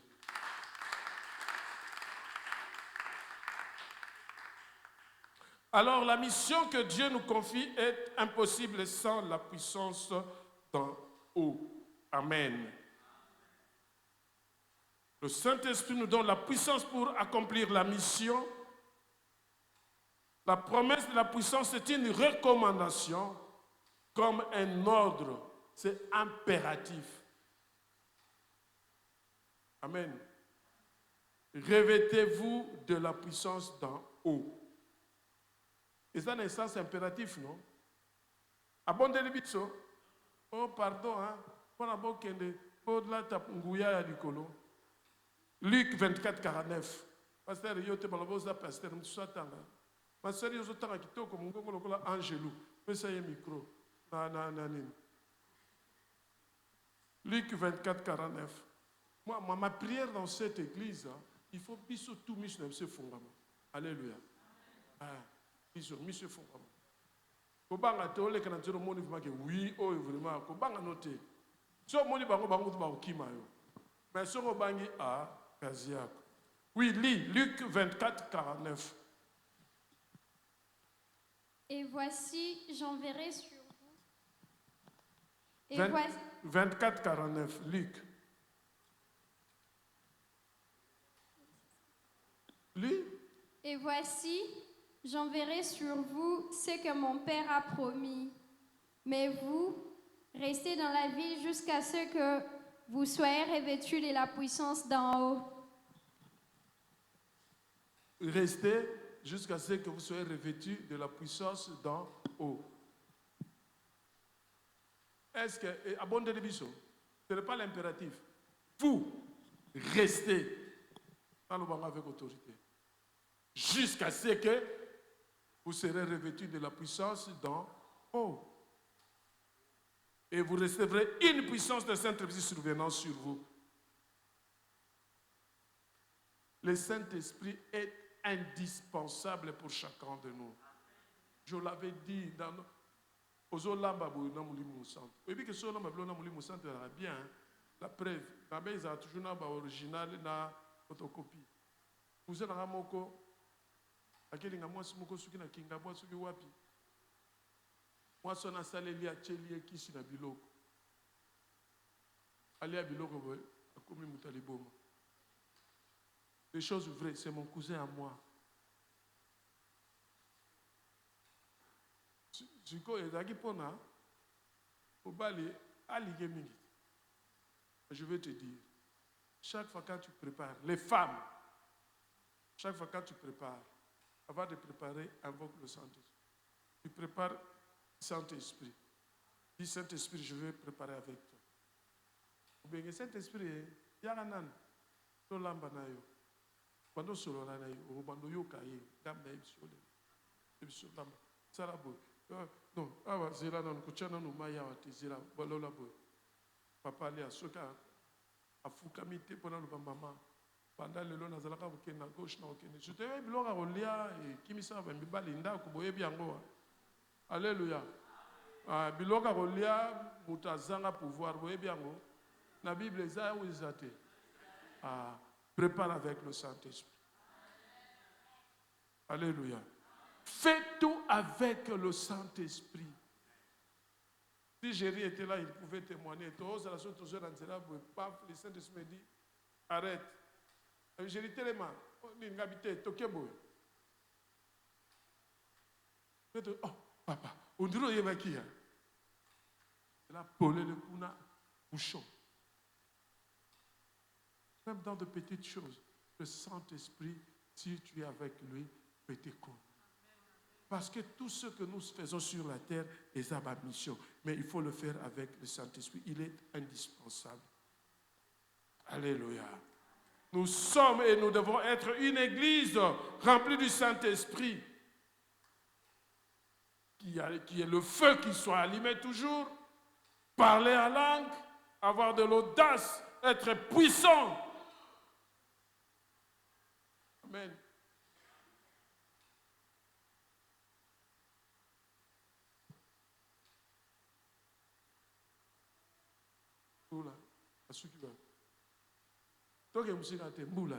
Alors la mission que Dieu nous confie est impossible sans la puissance d'en haut. Amen. Le Saint-Esprit nous donne la puissance pour accomplir la mission. La promesse de la puissance est une recommandation comme un ordre. C'est impératif. Amen. Revêtez-vous de la puissance d'en haut. Et ça, c'est un sens impératif, non? Abondez le bitso. Oh, pardon, hein. Pour la bonne kende, pour la tapungouya ya dikolo. Luc 24, 49. Pasteur, yote balabosa, pasteur, m'satanga. Pasteur, yosotanga kitoko, mungongo lokola angelou. Mais ça y est, micro. Luc 24, 49. Moi, ma prière dans cette église, il faut biso tout mission se fondament. Alléluia. Biso mission fondament. Kobanga te ole kana tero moni vima ke oui oh vraiment kobanga noté. So moni bango tu ba okima yo. Mais so bangi kaziak. Oui, lis Luc 24 49. Et voici, j'enverrai sur vous. 24 49 Luc. Lui? Et voici, j'enverrai sur vous ce que mon Père a promis. Mais vous, restez dans la ville jusqu'à ce que vous soyez revêtus de la puissance d'en haut. Restez jusqu'à ce que vous soyez revêtus de la puissance d'en haut. Est-ce que, abondez les bisous, ce n'est pas l'impératif. Vous, restez dans le banc avec autorité. Jusqu'à ce que vous serez revêtus de la puissance d'en haut. Et vous recevrez une puissance de Saint-Esprit survenant sur vous. Le Saint-Esprit est indispensable pour chacun de nous. Je l'avais dit dans aux Olamba na Moulimou Centre. Et puis que ce Olamba na Moulimou Centre est bien. La preuve, ils ont toujours un original na photocopie. Vous êtes dans moko akeli nga mwasi moko suki na kinga bwa suki wapi. Mwasi na saleli acheli kisi na biloko. Ali a biloko boy akomi mutaliboma. Les choses vraies, c'est mon cousin à moi. Jiko ezaki pona obali alige mingi. Je vais te dire, chaque fois quand tu prépares, les femmes, chaque fois quand tu prépares, avant de préparer, invoque le Saint-Esprit. Tu prépares le Saint-Esprit. Dis Saint-Esprit, je vais préparer avec toi. Ou bien Saint-Esprit, il y a un an, tu l'as eu. Quand tu l'as eu, tu l'as eu, tu l'as eu, tu l'as eu. Sarabo. Non, awa zela na kuchana no maya wa tizira balola boy. Papa ali asoka afukami te pona lo mama. Banda lelo na zalaka bokena gauche na okene. Je te vais bilora rolia et kimisa ba mibali ndako boyebi yango. Alléluia. Ah bilora rolia mutazanga pouvoir boyebi yango. Na Bible eza ou ezate. Ah prépare avec le Saint-Esprit. Alléluia. Fais tout avec le Saint-Esprit. Si Jéry était là, il pouvait témoigner. Le Saint-Esprit me dit, arrête. Jéry tellement, oh, papa, on dirait qu'il y a qui. Il a polé le kuna bouchon. Même dans de petites choses, le Saint-Esprit, si tu es avec lui, peut t'écouter. Parce que tout ce que nous faisons sur la terre est à ma mission. Mais il faut le faire avec le Saint-Esprit. Il est indispensable. Alléluia. Nous sommes et nous devons être une église remplie du Saint-Esprit. Qui est le feu qui soit allumé toujours. Parler en langue. Avoir de l'audace. Être puissant. Amen. Donc, je suis moula.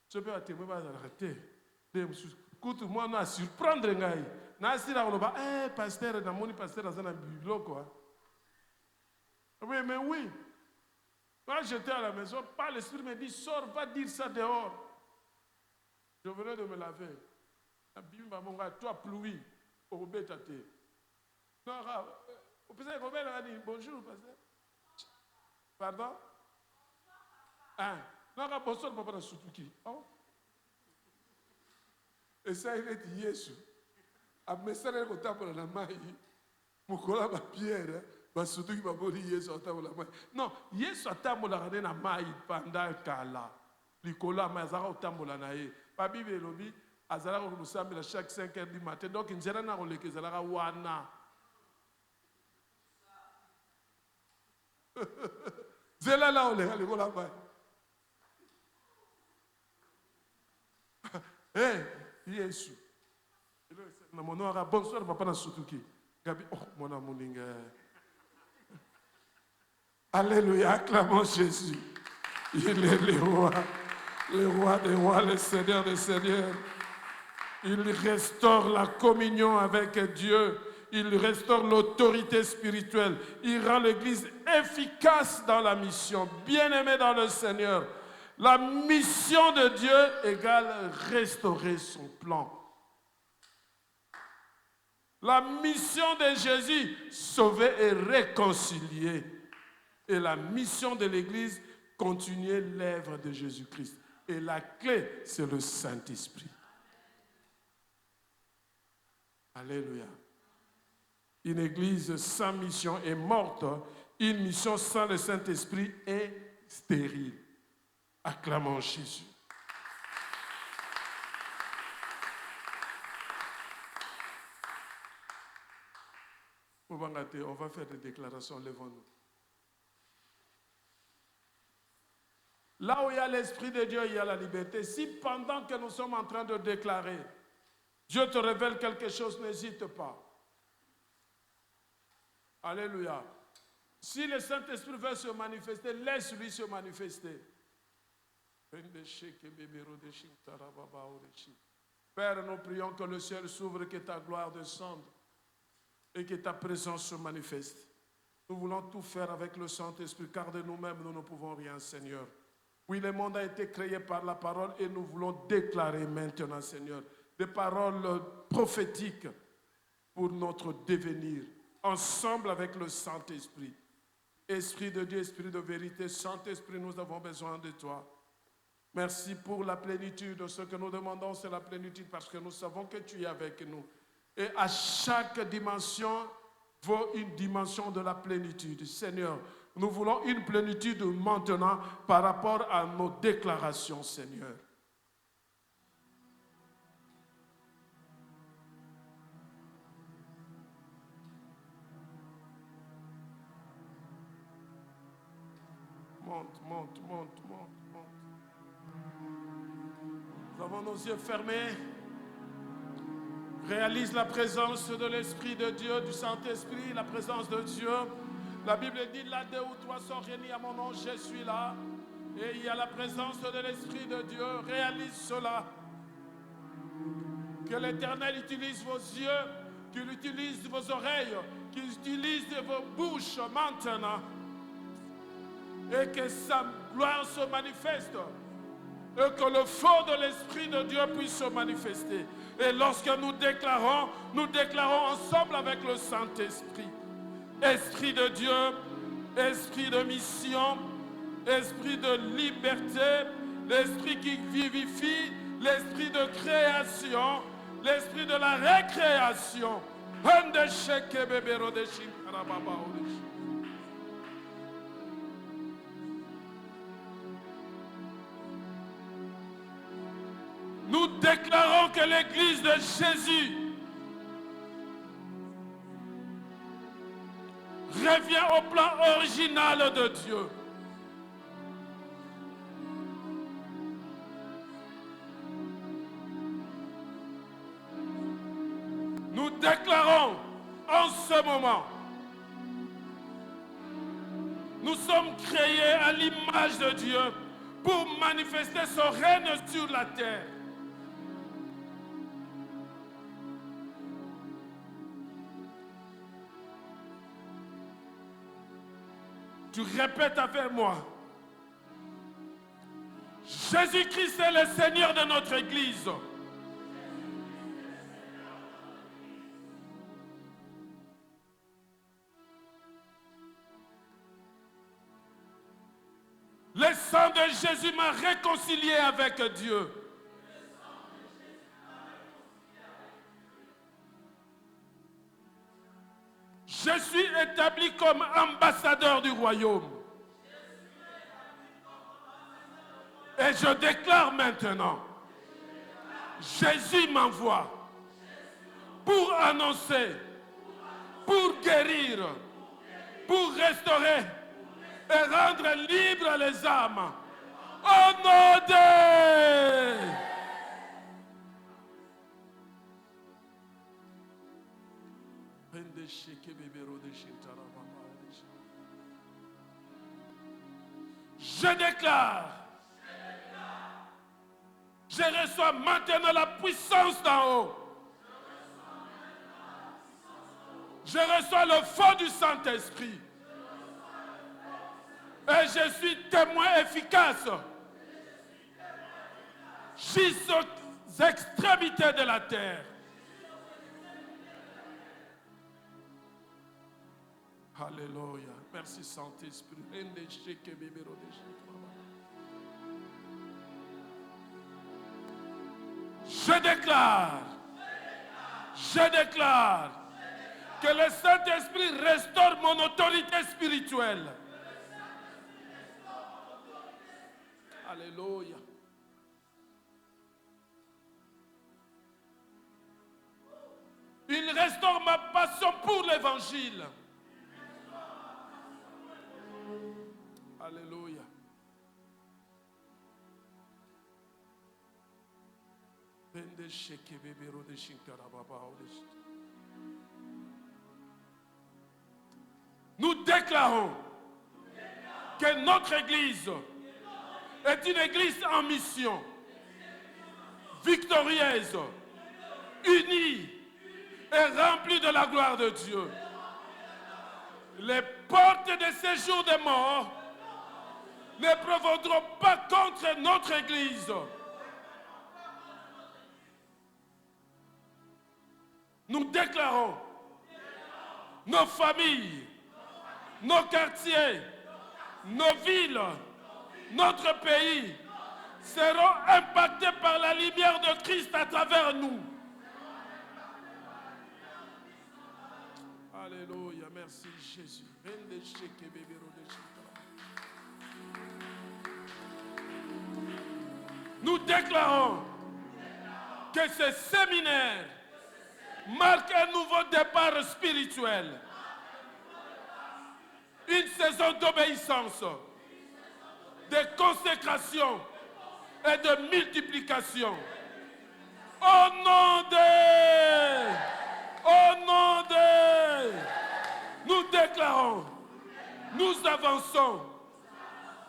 Je peux te arrêter. Écoute, moi, je suis surprendre. Je suis pasteur, je suis pasteur dans un bureau. Oui, mais oui. Quand j'étais à la maison, l'esprit me dit, sors, va dire ça dehors. Je venais de me laver. Toi, pluie, au bêtate. Non, bonjour, pasteur. Pardon? Ah, non, bonsoir, papa, Sutuki. Oh. Et ça, il est dit Yesu. A message au temps pour la main. Mukola ma pierre, ma Sutuki va mourir Yesu au temps pour la main. Non, Yesu a temps pour la main na main pendant kala. Likola ma zara au temps pour la naïe. Pa Bible lobi, azara ko nous samedi chaque 5 heures du matin. Donc nzera na oleke zara wana. Zela la ole, allez voilà bas. Eh, Yesu. Na mon nom bonsoir papa na Sutuki. Gabi, oh mon amour ninga. Alléluia, acclamons Jésus. Il est le roi des rois, le Seigneur des seigneurs. Il restaure la communion avec Dieu. Il restaure l'autorité spirituelle. Il rend l'Église efficace dans la mission. Bien-aimé dans le Seigneur. La mission de Dieu égale restaurer son plan. La mission de Jésus, sauver et réconcilier. Et la mission de l'Église, continuer l'œuvre de Jésus-Christ. Et la clé, c'est le Saint-Esprit. Alléluia. Une église sans mission est morte. Une mission sans le Saint-Esprit est stérile. Acclamons Jésus. On va faire des déclarations, levons-nous. Là où il y a l'Esprit de Dieu, il y a la liberté. Si pendant que nous sommes en train de déclarer, Dieu te révèle quelque chose, n'hésite pas. Alléluia. Si le Saint-Esprit veut se manifester, laisse-lui se manifester. Père, nous prions que le ciel s'ouvre, que ta gloire descende et que ta présence se manifeste. Nous voulons tout faire avec le Saint-Esprit, car de nous-mêmes, nous ne pouvons rien, Seigneur. Oui, le monde a été créé par la parole et nous voulons déclarer maintenant, Seigneur, des paroles prophétiques pour notre devenir, ensemble avec le Saint-Esprit. Esprit de Dieu, Esprit de vérité, Saint-Esprit, nous avons besoin de toi. Merci pour la plénitude. Ce que nous demandons, c'est la plénitude parce que nous savons que tu es avec nous. Et à chaque dimension, vaut une dimension de la plénitude. Seigneur, nous voulons une plénitude maintenant par rapport à nos déclarations, Seigneur. Monte. Nous avons nos yeux fermés. Réalise la présence de l'Esprit de Dieu, du Saint-Esprit, la présence de Dieu. La Bible dit, là 2 ou 3 sont réunis à mon nom, je suis là. Et il y a la présence de l'Esprit de Dieu. Réalise cela. Que l'Éternel utilise vos yeux, qu'il utilise vos oreilles, qu'il utilise vos bouches maintenant. Et que sa gloire se manifeste. Et que le feu de l'Esprit de Dieu puisse se manifester. Et lorsque nous déclarons ensemble avec le Saint-Esprit. Esprit de Dieu, esprit de mission, esprit de liberté, l'esprit qui vivifie, l'esprit de création, l'esprit de la récréation. Nous déclarons que l'Église de Jésus revient au plan original de Dieu. Nous déclarons en ce moment, nous sommes créés à l'image de Dieu pour manifester son règne sur la terre. Tu répètes avec moi. Jésus-Christ est le Seigneur de notre Église. Le sang de Jésus m'a réconcilié avec Dieu. Je suis établi comme ambassadeur du royaume. Et je déclare maintenant, Jésus m'envoie pour annoncer, pour guérir, pour restaurer et rendre libres les âmes. Au nom de... Je déclare, je reçois maintenant la puissance d'en haut. Je reçois le feu du Saint-Esprit. Et je suis témoin efficace jusqu'aux extrémités de la terre. Alléluia. Merci Saint-Esprit. Je déclare que le Saint-Esprit restaure mon autorité spirituelle. Alléluia. Il restaure ma passion pour l'évangile. Alléluia. Nous déclarons que notre Église est une Église en mission, victorieuse, unie et remplie de la gloire de Dieu. Les portes de séjour des morts ne prévaudront pas contre notre Église. Nous déclarons nos familles, nos quartiers, nos villes, notre pays seront impactés par la lumière de Christ à travers nous. Alléluia, merci Jésus. Nous déclarons que ce séminaire marque un nouveau départ spirituel, une saison d'obéissance, de consécration et de multiplication. Au nom de, nous déclarons, nous avançons,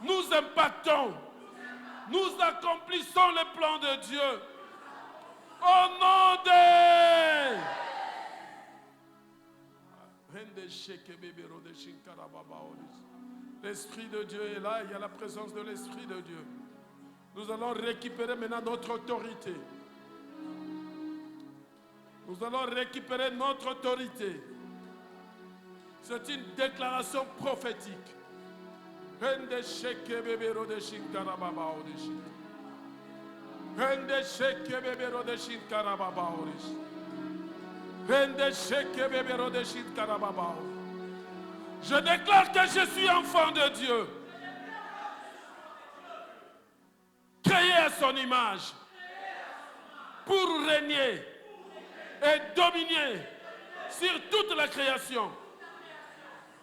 nous impactons, nous accomplissons le plan de Dieu. Au nom de... L'Esprit de Dieu est là, il y a la présence de l'Esprit de Dieu. Nous allons récupérer maintenant notre autorité. Nous allons récupérer notre autorité. C'est une déclaration prophétique. Je déclare que je suis enfant de Dieu, créé à son image, pour régner et dominer sur toute la création,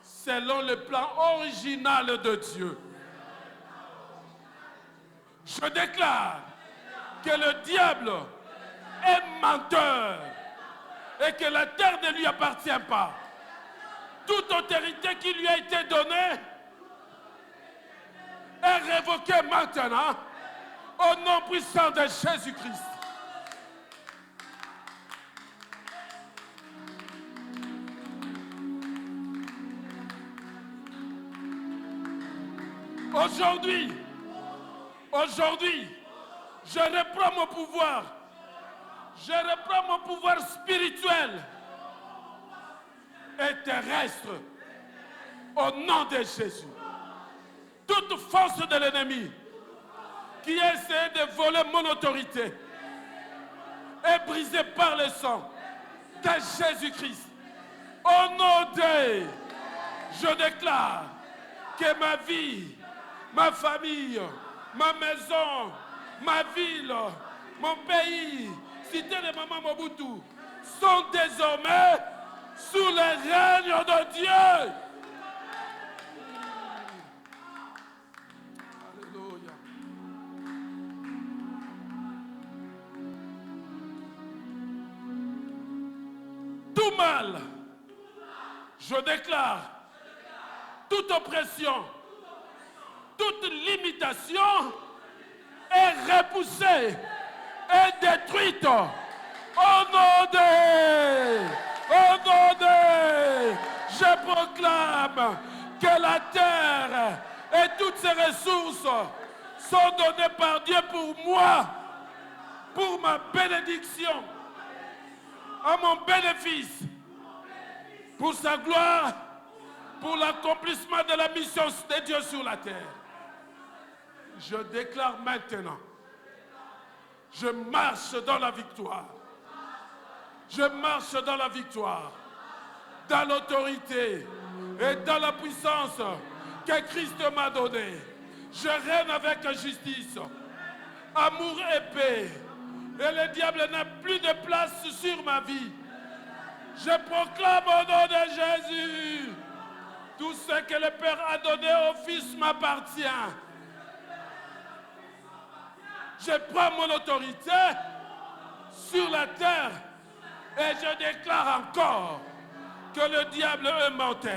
selon le plan original de Dieu. Je déclare que le diable est menteur et que la terre ne lui appartient pas. Toute autorité qui lui a été donnée est révoquée maintenant au nom puissant de Jésus-Christ. Aujourd'hui, je reprends mon pouvoir. Je reprends mon pouvoir spirituel et terrestre au nom de Jésus. Toute force de l'ennemi qui a essayé de voler mon autorité est brisée par le sang de Jésus-Christ. Au nom de, je déclare que ma vie, ma famille, ma maison, ma ville, mon pays, cité de Maman Mobutu, sont désormais sous le règne de Dieu. Alléluia. Tout mal, je déclare, toute oppression, toute limitation est repoussée et détruite au nom de, je proclame que la terre et toutes ses ressources sont données par Dieu pour moi, pour ma bénédiction, à mon bénéfice, pour sa gloire, pour l'accomplissement de la mission de Dieu sur la terre. Je déclare maintenant, je marche dans la victoire. Je marche dans la victoire, dans l'autorité et dans la puissance que Christ m'a donnée. Je règne avec justice, amour et paix. Et le diable n'a plus de place sur ma vie. Je proclame au nom de Jésus, tout ce que le Père a donné au Fils m'appartient. Je prends mon autorité sur la terre et je déclare encore que le diable est menteur.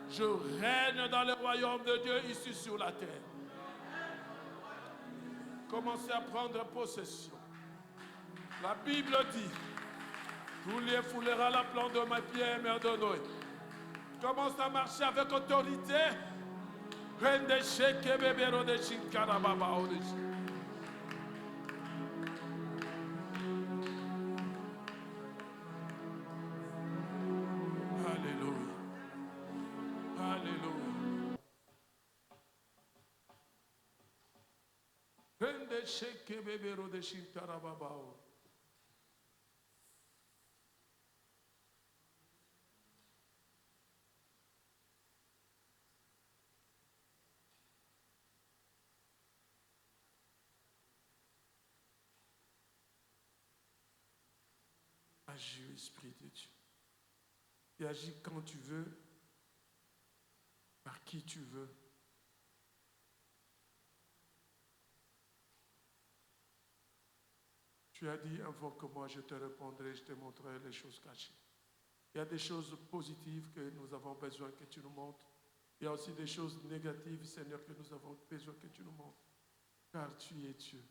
Je règne dans le royaume de Dieu ici sur la terre. Commencez à prendre possession. La Bible dit, tout les foulera la plante de ma pierre, mère de Noé. Commence à marcher avec autorité. Alléluia. de sheke bebero de shintarababao. Agis, Esprit de Dieu. Et agis quand tu veux, par qui tu veux. Tu as dit, invoque-moi, je te répondrai, je te montrerai les choses cachées. Il y a des choses positives que nous avons besoin que tu nous montres. Il y a aussi des choses négatives, Seigneur, que nous avons besoin que tu nous montres. Car tu es Dieu.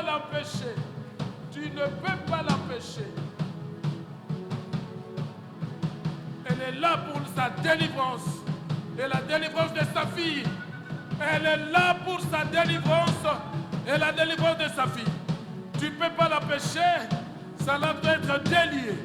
L'empêcher. Tu ne peux pas l'empêcher. Elle est là pour le sa délivrance. Et la délivrance de sa fille, elle est là pour sa délivrance et la délivrance de sa fille. Tu ne peux pas l'empêcher, ça doit être délié.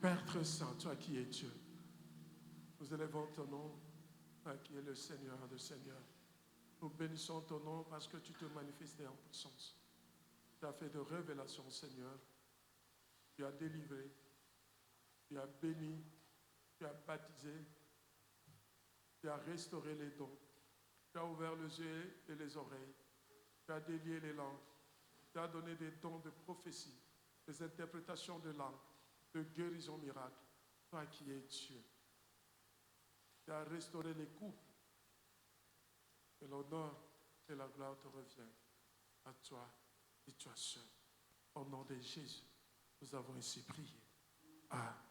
Père très saint, toi qui es Dieu, nous élevons ton nom, toi qui es le Seigneur de Seigneurs. Nous bénissons ton nom parce que tu te manifestes en puissance. Tu as fait de révélations, Seigneur. Tu as délivré, tu as béni, tu as baptisé, tu as restauré les dons, tu as ouvert les yeux et les oreilles, tu as délié les langues, tu as donné des dons de prophétie, des interprétations de langues, de guérison miracle. Toi qui es Dieu, tu as restauré les couples. Et l'honneur et la gloire te reviennent à toi et toi seul. Au nom de Jésus, nous avons ainsi prié. Amen.